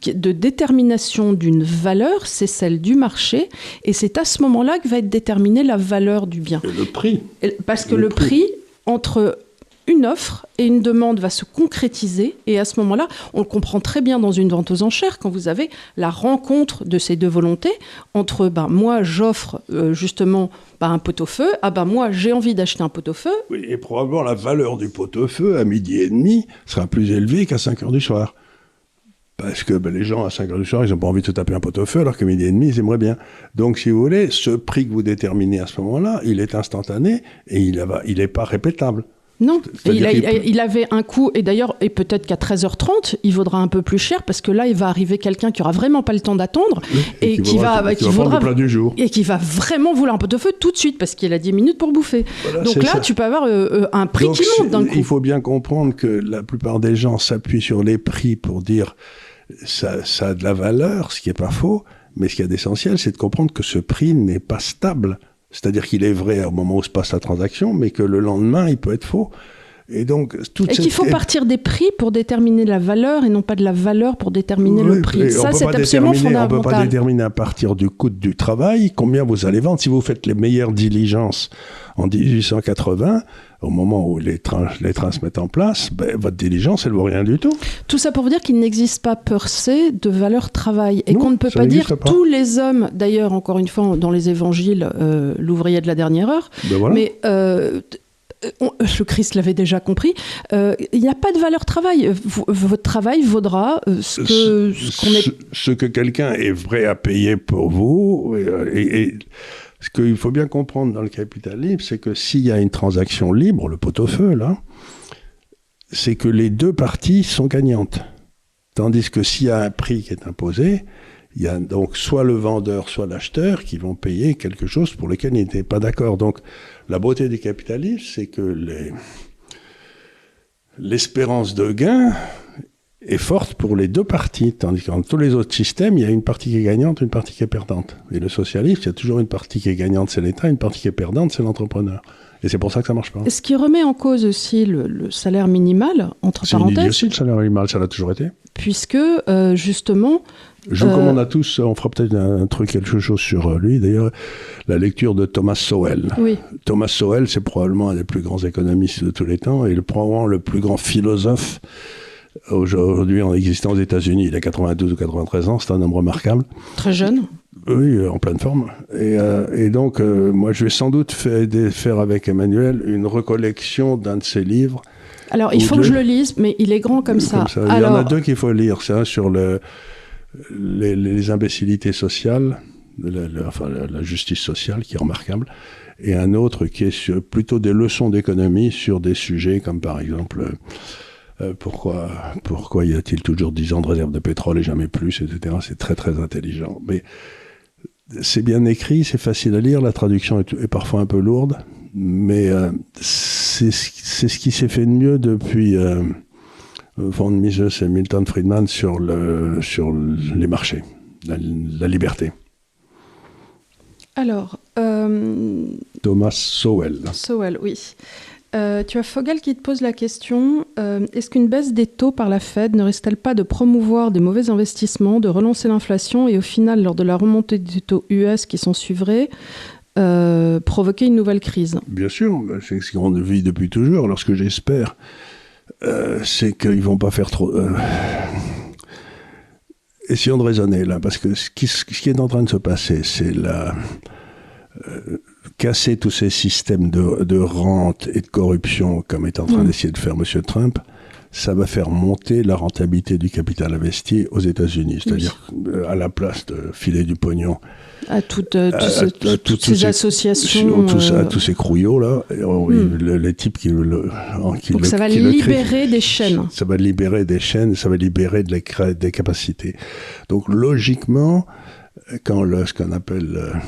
de détermination d'une valeur, c'est celle du marché, et c'est à ce moment-là que va être déterminée la valeur du bien. Et le prix. Parce que le prix entre une offre et une demande va se concrétiser, et à ce moment-là, on le comprend très bien dans une vente aux enchères, quand vous avez la rencontre de ces deux volontés entre moi j'offre justement un pot-au-feu, moi j'ai envie d'acheter un pot-au-feu. Oui, et probablement la valeur du pot-au-feu à 12h30 sera plus élevée qu'à 5h du soir. Parce que les gens à 5h du soir, ils n'ont pas envie de se taper un pot-au-feu, alors qu'à 12h30, ils aimeraient bien. Donc, si vous voulez, ce prix que vous déterminez à ce moment-là, il est instantané et il n'est pas répétable. Non, il avait un coût, et d'ailleurs, et peut-être qu'à 13h30, il vaudra un peu plus cher, parce que là, il va arriver quelqu'un qui aura vraiment pas le temps d'attendre, et qui va le plat du jour. Et qui va vraiment vouloir un pot-au-feu tout de suite, parce qu'il a 10 minutes pour bouffer. Voilà, donc là, tu peux avoir un prix qui monte d'un coup. Il faut bien comprendre que la plupart des gens s'appuient sur les prix pour dire ça a de la valeur, ce qui n'est pas faux, mais ce qu'il y a d'essentiel, c'est de comprendre que ce prix n'est pas stable. C'est-à-dire qu'il est vrai au moment où se passe la transaction, mais que le lendemain, il peut être faux. Et donc, qu'il faut partir des prix pour déterminer la valeur, et non pas de la valeur pour déterminer le prix. Ça, c'est absolument fondamental. On ne peut pas déterminer à partir du coût du travail combien vous allez vendre. Si vous faites les meilleures diligences en 1880, au moment où les trains se mettent en place, votre diligence, elle ne vaut rien du tout. Tout ça pour vous dire qu'il n'existe pas per se de valeur travail, et qu'on ne peut pas dire tous les hommes, d'ailleurs, encore une fois, dans les évangiles, l'ouvrier de la dernière heure, voilà. Mais le Christ l'avait déjà compris, il n'y a pas de valeur travail. Votre travail vaudra ce que quelqu'un est prêt à payer pour vous, et ce qu'il faut bien comprendre dans le capitalisme, c'est que s'il y a une transaction libre, le pot-au-feu, là, c'est que les deux parties sont gagnantes. Tandis que s'il y a un prix qui est imposé, il y a donc soit le vendeur, soit l'acheteur qui vont payer quelque chose pour lequel ils n'étaient pas d'accord. Donc, la beauté du capitalisme, c'est que l'espérance de gain est forte pour les deux parties, tandis que dans tous les autres systèmes, il y a une partie qui est gagnante, une partie qui est perdante. Et le socialisme, il y a toujours une partie qui est gagnante, c'est l'État, une partie qui est perdante, c'est l'entrepreneur. Et c'est pour ça que ça ne marche pas. Ce qui remet en cause aussi le salaire minimal, entre parenthèses. C'est une idiotie, le salaire minimal, ça l'a toujours été. Puisque, justement... Je vous recommande à tous, on fera peut-être quelque chose sur lui, d'ailleurs, la lecture de Thomas Sowell. Oui. Thomas Sowell, c'est probablement un des plus grands économistes de tous les temps, et probablement le plus grand philosophe aujourd'hui en existant aux États-Unis. Il a 92 ou 93 ans, c'est un homme remarquable. Très jeune. Oui, en pleine forme. Et donc, moi, je vais sans doute faire avec Emmanuel une recollection d'un de ses livres. Alors, il faut que je le lise, mais il est grand comme ça. Il y en a deux qu'il faut lire. C'est un sur les imbécilités sociales, la justice sociale, qui est remarquable, et un autre qui est plutôt des leçons d'économie sur des sujets comme, par exemple, pourquoi y a-t-il toujours 10 ans de réserve de pétrole et jamais plus, etc. C'est très, très intelligent. Mais c'est bien écrit, c'est facile à lire, la traduction est parfois un peu lourde, mais c'est ce qui s'est fait de mieux depuis von Mises et Milton Friedman sur les marchés, la liberté. Alors... Thomas Sowell. Sowell, oui. Tu as Fogel qui te pose la question, est-ce qu'une baisse des taux par la Fed ne risque-t-elle pas de promouvoir des mauvais investissements, de relancer l'inflation et au final, lors de la remontée du taux US qui s'en suivrait, provoquer une nouvelle crise? Bien sûr, c'est ce qu'on vit depuis toujours. Alors ce que j'espère, c'est qu'ils ne vont pas faire trop... Essayons de raisonner là, parce que ce qui est en train de se passer, c'est casser tous ces systèmes de rente et de corruption, comme est en train d'essayer de faire M. Trump. Ça va faire monter la rentabilité du capital investi aux États-Unis. C'est-à-dire, à la place de filer du pognon à toutes ces associations. Tous ces crouillots, là. Les types qui donc ça va libérer des chaînes. Ça va libérer des chaînes, ça va libérer des capacités. Donc, logiquement, quand ce qu'on appelle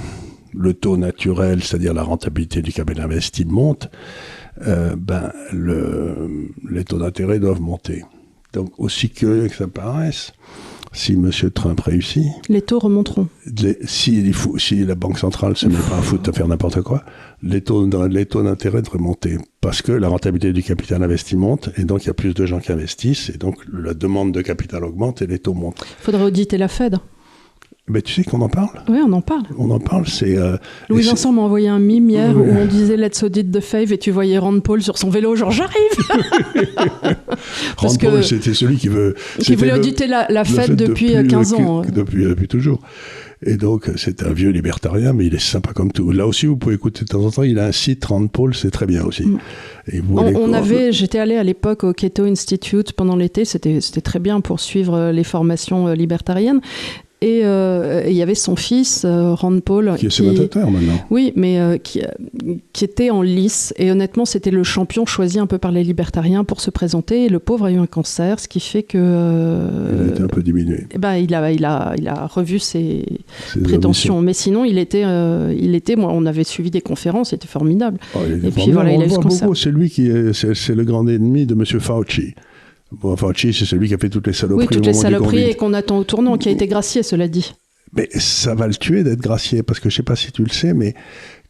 le taux naturel, c'est-à-dire la rentabilité du capital investi, monte, les taux d'intérêt doivent monter. Donc, aussi curieux que ça paraisse, si M. Trump réussit... Les taux remonteront. Si la Banque centrale se met pas à foutre à faire n'importe quoi, les taux d'intérêt devraient monter. Parce que la rentabilité du capital investi monte, et donc il y a plus de gens qui investissent, et donc la demande de capital augmente, et les taux montent. Il faudrait auditer la Fed. Mais tu sais qu'on en parle ? Oui, on en parle. On en parle, c'est... Louis Vincent m'a envoyé un mime hier où on disait « Let's audit the Fed » et tu voyais Rand Paul sur son vélo, genre « J'arrive !» Rand Paul, c'était celui qui voulait auditer la Fed depuis 15 ans. Depuis toujours. Et donc, c'est un vieux libertarien, mais il est sympa comme tout. Là aussi, vous pouvez écouter de temps en temps. Il a un site, Rand Paul, c'est très bien aussi. Et j'étais allé à l'époque au Cato Institute pendant l'été. C'était très bien pour suivre les formations libertariennes. Et il y avait son fils, Rand Paul. Qui est sénateur maintenant. Oui, mais qui était en lice. Et honnêtement, c'était le champion choisi un peu par les libertariens pour se présenter. Et le pauvre a eu un cancer, ce qui fait que... il était un peu diminué. Il a revu ses prétentions. Ambitions. Mais sinon, il était... Moi, on avait suivi des conférences, il était formidable. Et puis voilà, il a eu ce cancer. C'est lui c'est le grand ennemi de M. Fauci. Bon, Fauci, c'est celui qui a fait toutes les saloperies. Oui, toutes les saloperies et qu'on attend au tournant, qui a été gracié, cela dit. Mais ça va le tuer d'être gracié, parce que je ne sais pas si tu le sais, mais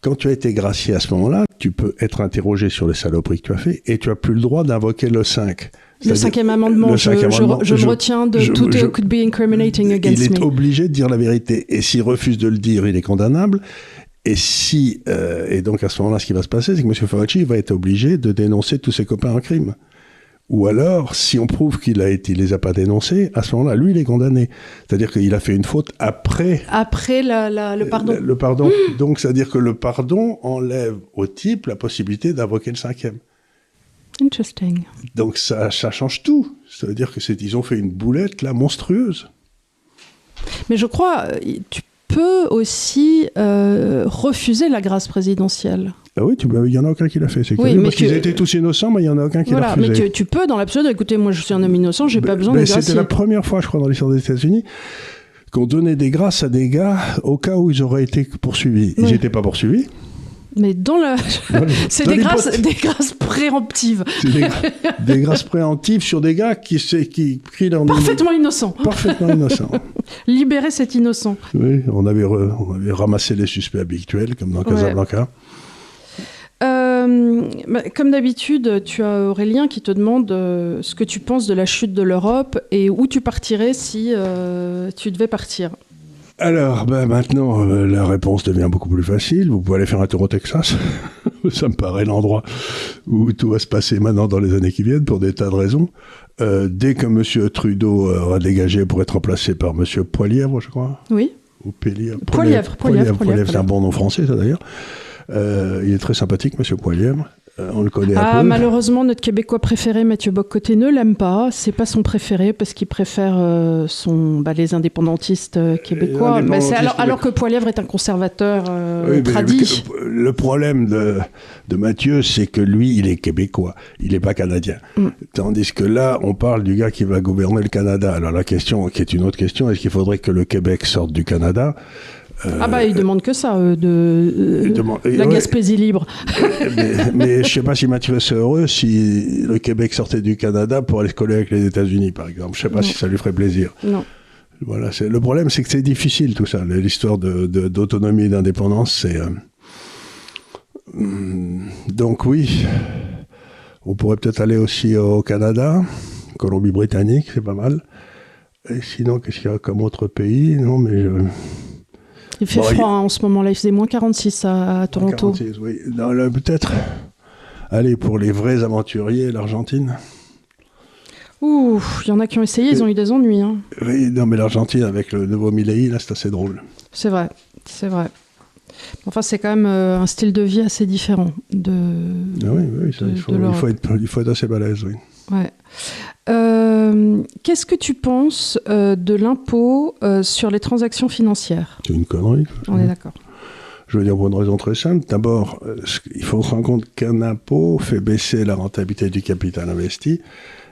quand tu as été gracié à ce moment-là, tu peux être interrogé sur les saloperies que tu as fait et tu n'as plus le droit d'invoquer le 5. Le 5e amendement, je me retiens de tout could be incriminating against me. Il est obligé de dire la vérité. Et s'il refuse de le dire, il est condamnable. Et donc à ce moment-là, ce qui va se passer, c'est que M. Fauci va être obligé de dénoncer tous ses copains en crime. Ou alors, si on prouve qu'il les a pas dénoncés, à ce moment-là, lui, il est condamné. C'est-à-dire qu'il a fait une faute après... Après le pardon. Le pardon. Donc, c'est-à-dire que le pardon enlève au type la possibilité d'invoquer le 5e. Interesting. Donc, ça change tout. Ça veut dire qu'ils ont fait une boulette, là, monstrueuse. Mais je crois, tu peux aussi refuser la grâce présidentielle. Ah oui, il n'y en a aucun qui l'a fait. C'est parce qu'ils étaient tous innocents, mais il n'y en a aucun qui l'a refusé. Mais tu peux, dans l'absolu, écoutez, moi je suis un homme innocent, j'ai pas besoin de gracier. C'était la première fois, je crois, dans l'histoire des États-Unis, qu'on donnait des grâces à des gars au cas où ils auraient été poursuivis. Ils n'étaient pas poursuivis. Mais c'est des grâces préemptives. C'est des grâces préemptives sur des gars qui crient leur nom. Parfaitement innocents. Parfaitement innocents. Libérer cet innocent. Oui, on avait ramassé les suspects habituels, comme dans Casablanca. Comme d'habitude, tu as Aurélien qui te demande ce que tu penses de la chute de l'Europe et où tu partirais si tu devais partir. Alors, maintenant, la réponse devient beaucoup plus facile. Vous pouvez aller faire un tour au Texas. Ça me paraît l'endroit où tout va se passer maintenant dans les années qui viennent, pour des tas de raisons. Dès que M. Trudeau aura dégagé pour être remplacé par M. Poilievre, je crois. Oui. Ou Poilièvre. Poilièvre, C'est un bon nom français, ça d'ailleurs. Il est très sympathique, monsieur Poilièvre. On le connaît un peu. Malheureusement, notre Québécois préféré, Mathieu Bock-Côté, ne l'aime pas. C'est pas son préféré parce qu'il préfère les indépendantistes québécois. Mais alors que Poilièvre est un conservateur tradit. Le problème de Mathieu, c'est que lui, il est québécois. Il n'est pas canadien. Tandis que là, on parle du gars qui va gouverner le Canada. Alors la question, qui est une autre question, est-ce qu'il faudrait que le Québec sorte du Canada ? Il demande que ça, la Gaspésie libre. mais je ne sais pas si Mathieu serait heureux si le Québec sortait du Canada pour aller se coller avec les États-Unis, par exemple. Je ne sais pas si ça lui ferait plaisir. Non. Voilà, le problème, c'est que c'est difficile, tout ça. L'histoire d'autonomie et d'indépendance, c'est... Donc oui, on pourrait peut-être aller aussi au Canada, Colombie-Britannique, c'est pas mal. Et sinon, qu'est-ce qu'il y a comme autre pays ? Non, mais... Il fait froid en ce moment-là, il faisait moins 46 à Toronto. 46, oui. Non, là, peut-être, allez, pour les vrais aventuriers, l'Argentine. Ouh, il y en a qui ont essayé, ils ont eu des ennuis. Hein. Oui, non, mais l'Argentine, avec le nouveau Milei, là, c'est assez drôle. C'est vrai. Enfin, c'est quand même un style de vie assez différent oui, ça, il faut être assez balèze, oui. Ouais. Qu'est-ce que tu penses de l'impôt sur les transactions financières ? C'est une connerie. On est d'accord. Je veux dire pour une raison très simple. D'abord, il faut se rendre compte qu'un impôt fait baisser la rentabilité du capital investi.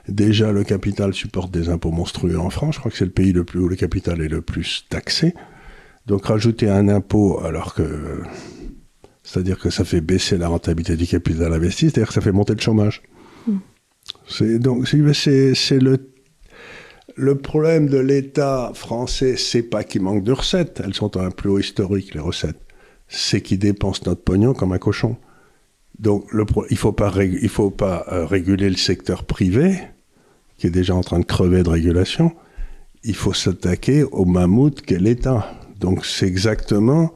Déjà, le capital supporte des impôts monstrueux en France. Je crois que c'est le pays où le capital est le plus taxé. Donc, rajouter un impôt c'est-à-dire que ça fait baisser la rentabilité du capital investi, c'est-à-dire que ça fait monter le chômage. C'est le problème de l'État français, c'est pas qu'il manque de recettes, elles sont à un plus haut historique, les recettes, c'est qu'il dépense notre pognon comme un cochon. Donc il faut pas réguler le secteur privé, qui est déjà en train de crever de régulation, il faut s'attaquer au mammouth qu'est l'État. Donc c'est exactement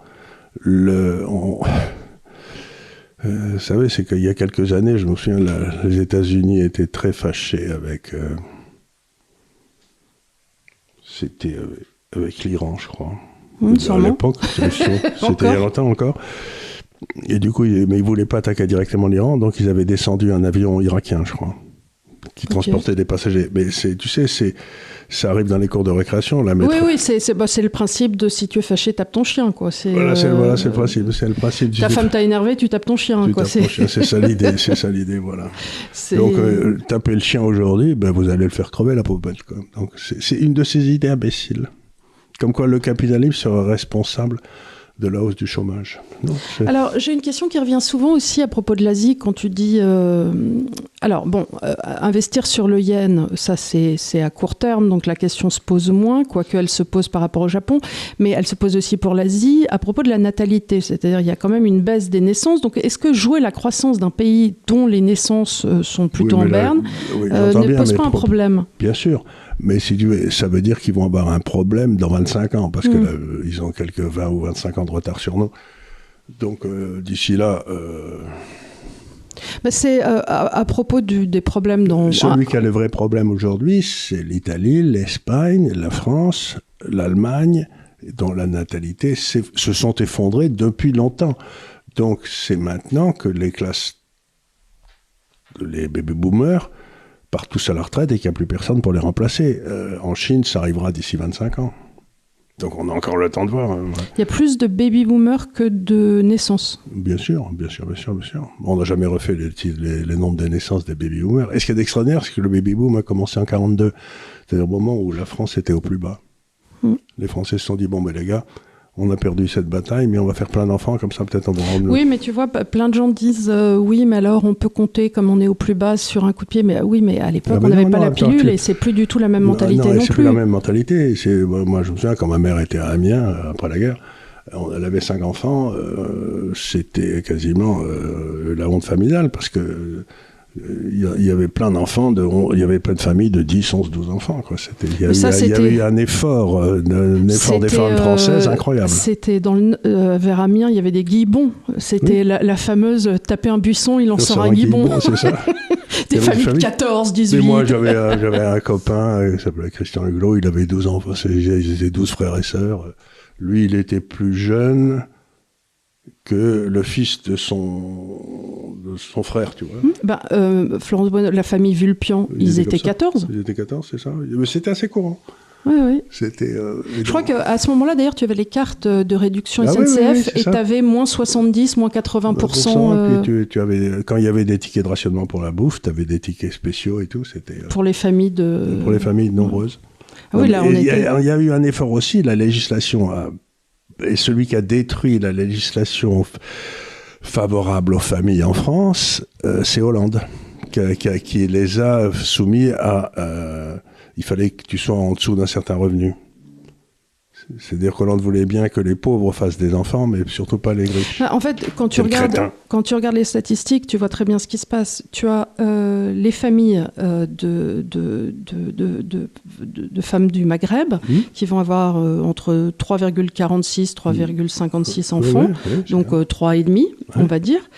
vous savez, c'est qu'il y a quelques années, je me souviens, les États-Unis étaient très fâchés avec... c'était avec l'Iran, je crois. À l'époque, c'était il y a longtemps encore. Et du coup, mais ils ne voulaient pas attaquer directement l'Iran, donc ils avaient descendu un avion irakien, je crois, qui transportait des passagers. Mais tu sais, ça arrive dans les cours de récréation. Oui, c'est le principe de si tu es fâché, tape ton chien, quoi. C'est le principe. C'est le principe. Ta femme t'a énervé, tu tapes ton chien, quoi. C'est ça l'idée, voilà. Donc, taper le chien aujourd'hui, vous allez le faire crever, la pauvre bête, quoi. Donc, c'est une de ces idées imbéciles. Comme quoi le capitalisme serait responsable de la hausse du chômage. Non, alors, j'ai une question qui revient souvent aussi à propos de l'Asie, quand tu dis... investir sur le yen, ça c'est à court terme, donc la question se pose moins, quoique elle se pose par rapport au Japon, mais elle se pose aussi pour l'Asie, à propos de la natalité, c'est-à-dire il y a quand même une baisse des naissances, donc est-ce que jouer la croissance d'un pays dont les naissances sont plutôt en berne ne pose pas un problème ? Bien sûr. Mais si tu veux, ça veut dire qu'ils vont avoir un problème dans 25 ans, parce que là, ils ont quelques 20 ou 25 ans de retard sur nous. Donc, d'ici là... c'est à propos des problèmes dans... Celui qui a le vrai problème aujourd'hui, c'est l'Italie, l'Espagne, la France, l'Allemagne, dont la natalité se sont effondrées depuis longtemps. Donc, c'est maintenant que les baby-boomers partent tous à la retraite et qu'il n'y a plus personne pour les remplacer. En Chine, ça arrivera d'ici 25 ans. Donc on a encore le temps de voir. Il y a plus de baby-boomers que de naissances. Bien sûr. On n'a jamais refait les nombres de naissances des baby-boomers. Et ce qui est extraordinaire, c'est que le baby-boom a commencé en 1942. C'est-à-dire au moment où la France était au plus bas. Les Français se sont dit, les gars, on a perdu cette bataille, mais on va faire plein d'enfants, comme ça peut-être on va rendre... Oui, mais tu vois, plein de gens disent oui, mais alors on peut compter comme on est au plus bas sur un coup de pied. Mais oui, mais à l'époque, on n'avait pas la pilule et c'est plus du tout la même mentalité non c'est plus. plus la même mentalité. Moi, je me souviens, quand ma mère était à Amiens, après la guerre, elle avait 5 enfants, c'était quasiment la honte familiale, parce que il y avait plein d'enfants, il y avait plein de familles de 10, 11, 12 enfants. Quoi. Il y avait eu un effort des femmes françaises incroyable. C'était vers Amiens, il y avait des guibons. C'était la fameuse taper un buisson, il en sort un guibon. C'est ça. Des familles de 14, 18. Et moi, j'avais un copain qui s'appelait Christian Huglot, il avait 12 enfants, ils étaient 12 frères et sœurs. lui, il était plus jeune que le fils de son frère, tu vois. Florence Bonneau, la famille Vulpian, ils étaient 14. Ils étaient 14, c'est ça. Mais c'était assez courant. Oui. C'était, je crois qu'à ce moment-là, d'ailleurs, tu avais les cartes de réduction SNCF et tu avais moins 70, moins 80%. Et puis tu avais, quand il y avait des tickets de rationnement pour la bouffe, tu avais des tickets spéciaux et tout. C'était, pour les familles pour les familles nombreuses. Oui, là, il y a eu un effort aussi, la législation et celui qui a détruit la législation favorable aux familles en France, c'est Hollande, qui les a soumis à... il fallait que tu sois en dessous d'un certain revenu. C'est-à-dire qu'Hollande voulait bien que les pauvres fassent des enfants, mais surtout pas les riches. En fait, quand tu regardes les statistiques, tu vois très bien ce qui se passe. Tu as les familles de femmes du Maghreb qui vont avoir entre 3,46 3,56 enfants, donc 3,5, on va dire.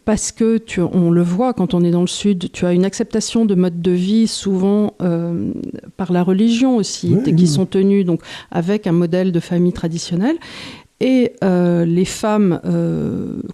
Parce que on le voit quand on est dans le Sud, tu as une acceptation de mode de vie souvent par la religion aussi, qui sont tenus donc, avec un modèle de famille traditionnelle. Et les femmes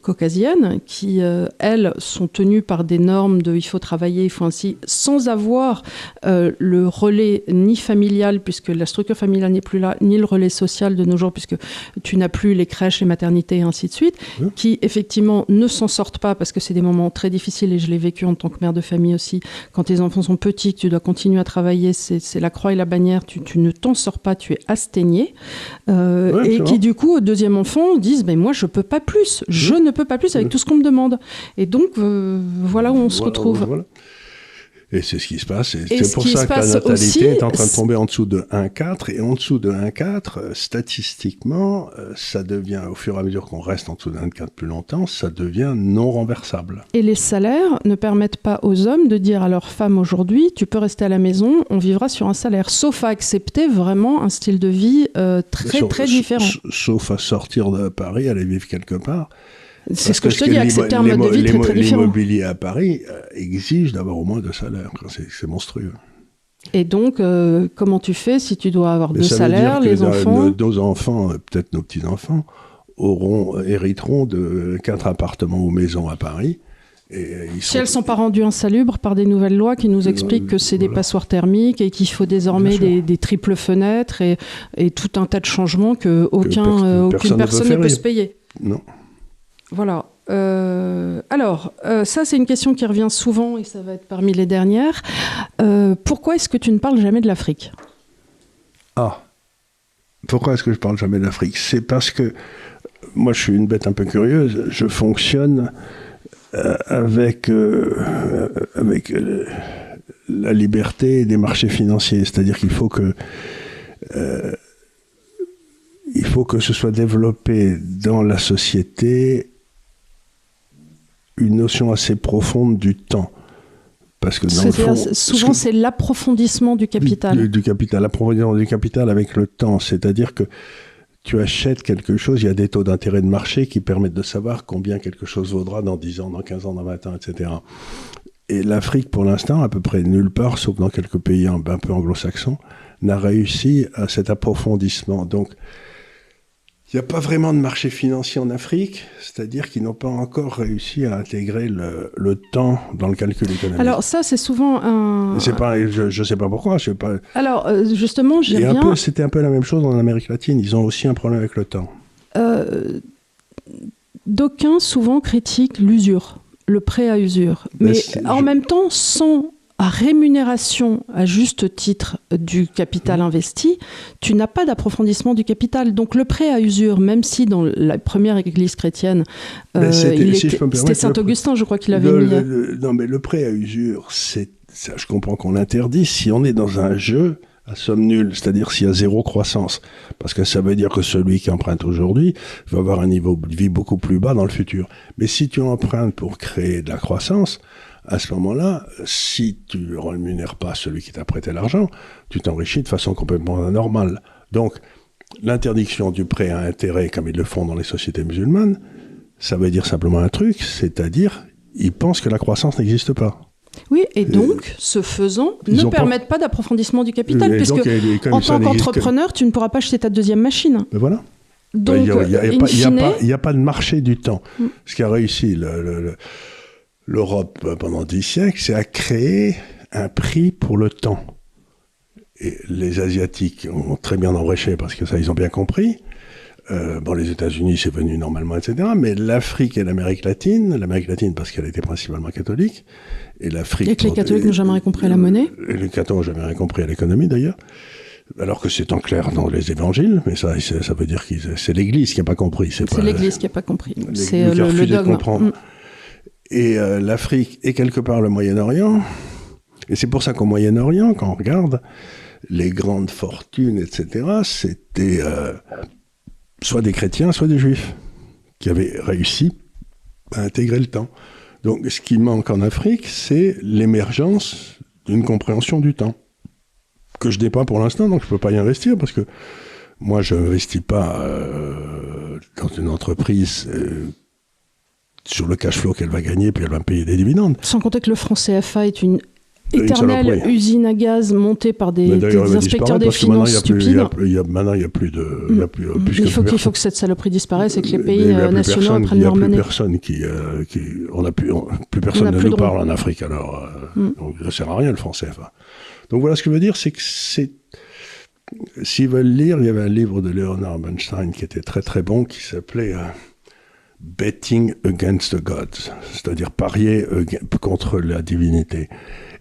caucasiennes qui, elles, sont tenues par des normes de « il faut travailler, il faut ainsi », sans avoir le relais ni familial, puisque la structure familiale n'est plus là, ni le relais social de nos jours, puisque tu n'as plus les crèches, les maternités, et ainsi de suite, qui, effectivement, ne s'en sortent pas, parce que c'est des moments très difficiles, et je l'ai vécu en tant que mère de famille aussi. Quand tes enfants sont petits, que tu dois continuer à travailler, c'est la croix et la bannière, tu ne t'en sors pas, tu es astreigné. Et qui, du coup, deuxième enfant disent « moi je peux pas plus, je ne peux pas plus avec tout ce qu'on me demande ». Et donc voilà où on se retrouve. Voilà. Et c'est ce qui se passe. Et c'est pour ça que la natalité est en train de tomber en dessous de 1,4. Et en dessous de 1,4, statistiquement, ça devient, au fur et à mesure qu'on reste en dessous de 1,4 plus longtemps, ça devient non renversable. Et les salaires ne permettent pas aux hommes de dire à leurs femmes aujourd'hui, tu peux rester à la maison, on vivra sur un salaire. Sauf à accepter vraiment un style de vie très différent. Sauf à sortir de Paris, aller vivre quelque part. C'est ce que je te dis, accepter un mode de vie très différent. L'immobilier à Paris exige d'avoir au moins 2 salaires. C'est monstrueux. Et donc, comment tu fais si tu dois avoir 2 salaires, les enfants nos enfants, peut-être nos petits-enfants, hériteront de 4 appartements ou maisons à Paris. Si elles ne sont pas rendues insalubres par des nouvelles lois qui nous expliquent que c'est des passoires thermiques et qu'il faut désormais des triples fenêtres et tout un tas de changements qu'aucune personne ne peut se payer. Non. Voilà. Alors, ça, c'est une question qui revient souvent et ça va être parmi les dernières. Pourquoi est-ce que tu ne parles jamais de l'Afrique ? Pourquoi est-ce que je ne parle jamais de l'Afrique ? C'est parce que moi, je suis une bête un peu curieuse. Je fonctionne avec la liberté des marchés financiers. C'est-à-dire qu'il faut que ce soit développé dans la société une notion assez profonde du temps. Parce que dans le fond, souvent, c'est l'approfondissement du capital. Du capital, l'approfondissement du capital avec le temps. C'est-à-dire que tu achètes quelque chose, il y a des taux d'intérêt de marché qui permettent de savoir combien quelque chose vaudra dans 10 ans, dans 15 ans, dans 20 ans, etc. Et l'Afrique, pour l'instant, à peu près nulle part, sauf dans quelques pays un peu anglo-saxons, n'a réussi à cet approfondissement. Donc, il n'y a pas vraiment de marché financier en Afrique, c'est-à-dire qu'ils n'ont pas encore réussi à intégrer le temps dans le calcul économique. Alors ça, c'est souvent un... je ne sais pas pourquoi. Alors justement, j'y reviens... C'était un peu la même chose en Amérique latine, ils ont aussi un problème avec le temps. D'aucuns souvent critiquent l'usure, le prêt à usure. Mais en même temps, sans rémunération à juste titre du capital investi, tu n'as pas d'approfondissement du capital. Donc le prêt à usure, même si dans la première église chrétienne, c'était Saint-Augustin, je crois qu'il avait mis... Non, mais le prêt à usure, ça, je comprends qu'on l'interdit si on est dans un jeu à somme nulle, c'est-à-dire s'il y a 0 croissance. Parce que ça veut dire que celui qui emprunte aujourd'hui va avoir un niveau de vie beaucoup plus bas dans le futur. Mais si tu empruntes pour créer de la croissance, à ce moment-là, si tu ne rémunères pas celui qui t'a prêté l'argent, tu t'enrichis de façon complètement anormale. Donc, l'interdiction du prêt à intérêt, comme ils le font dans les sociétés musulmanes, ça veut dire simplement un truc, c'est-à-dire, ils pensent que la croissance n'existe pas. Oui, et donc, ce faisant, ne permettent pas d'approfondissement du capital, et puisque donc, en tant qu'entrepreneur, tu ne pourras pas acheter ta deuxième machine. Mais voilà. Donc, il n'y a pas de marché du temps. Ce qui a réussi l'Europe pendant 10 siècles, c'est à créer un prix pour le temps. Et les Asiatiques ont très bien embrêché parce que ça, ils ont bien compris. Les États-Unis, c'est venu normalement, etc. Mais l'Afrique et l'Amérique latine parce qu'elle était principalement catholique, et l'Afrique... Et que les catholiques n'ont jamais rien compris à la monnaie. Et les catholiques n'ont jamais rien compris à l'économie, d'ailleurs. Alors que c'est en clair dans les évangiles, mais ça veut dire que c'est l'Église qui n'a pas compris. C'est l'Église qui n'a pas compris. C'est le dogme. Et l'Afrique et quelque part le Moyen-Orient. Et c'est pour ça qu'au Moyen-Orient, quand on regarde les grandes fortunes, etc., c'était soit des chrétiens, soit des juifs qui avaient réussi à intégrer le temps. Donc ce qui manque en Afrique, c'est l'émergence d'une compréhension du temps, que je n'ai pas pour l'instant, donc je ne peux pas y investir, parce que moi, je n'investis pas dans une entreprise sur le cash flow qu'elle va gagner, puis elle va me payer des dividendes. Sans compter que le franc CFA est une éternelle usine à gaz montée par des inspecteurs des finances stupides. Maintenant, il n'y a plus de... Il faut que cette saloperie disparaisse et que les pays nationaux prennent leur monnaie. Plus personne ne nous parle en Afrique, alors donc ça ne sert à rien le franc CFA. Donc voilà, ce que je veux dire, c'est que s'ils veulent lire, il y avait un livre de Leonard Bernstein qui était très très bon, qui s'appelait Betting Against the Gods, c'est-à-dire parier contre la divinité.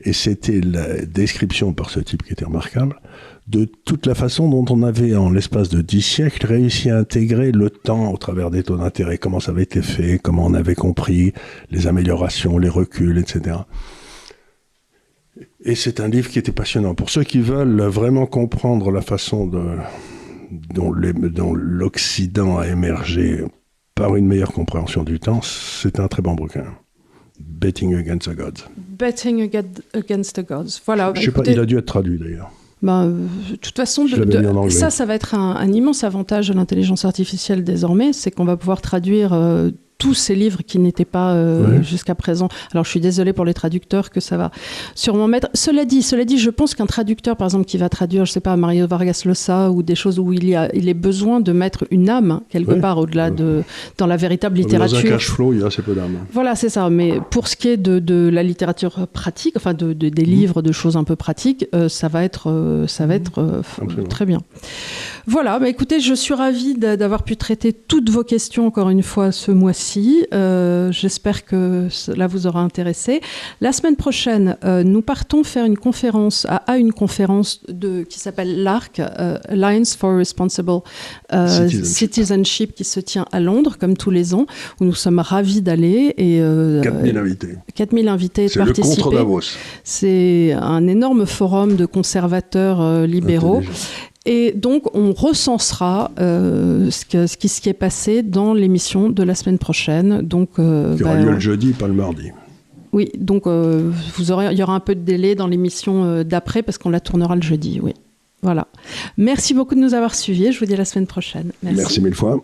Et c'était la description par ce type qui était remarquable de toute la façon dont on avait, en l'espace de 10 siècles, réussi à intégrer le temps au travers des taux d'intérêt, comment ça avait été fait, comment on avait compris les améliorations, les reculs, etc. Et c'est un livre qui était passionnant. Pour ceux qui veulent vraiment comprendre la façon dont l'Occident a émergé par une meilleure compréhension du temps, c'est un très bon bouquin. Betting Against the Gods. Betting Against the Gods. Voilà. Je sais pas, il a dû être traduit d'ailleurs. De toute façon, ça va être un immense avantage de l'intelligence artificielle désormais, c'est qu'on va pouvoir traduire tous ces livres qui n'étaient pas jusqu'à présent. Alors, je suis désolée pour les traducteurs que ça va sûrement mettre. Cela dit, je pense qu'un traducteur, par exemple, qui va traduire, je sais pas, Mario Vargas Llosa ou des choses où il est besoin de mettre une âme quelque part au-delà dans la véritable littérature. Dans un cash flow, il y a assez peu d'âme. Voilà, c'est ça. Mais pour ce qui est de la littérature pratique, enfin des livres, de choses un peu pratiques, ça va être très bien. Voilà, écoutez, je suis ravie d'avoir pu traiter toutes vos questions encore une fois ce mois-ci. J'espère que cela vous aura intéressé. La semaine prochaine, nous partons faire une conférence qui s'appelle l'ARC, Alliance for Responsible Citizenship, qui se tient à Londres, comme tous les ans, où nous sommes ravis d'aller. 4000 invités. 4000 invités de participer. C'est le contre Davos. C'est un énorme forum de conservateurs libéraux. Et donc, on recensera ce qui est passé dans l'émission de la semaine prochaine. Donc, qui aura lieu le jeudi, pas le mardi. Oui, donc il y aura un peu de délai dans l'émission d'après parce qu'on la tournera le jeudi, oui. Voilà. Merci beaucoup de nous avoir suivis. Je vous dis à la semaine prochaine. Merci mille fois.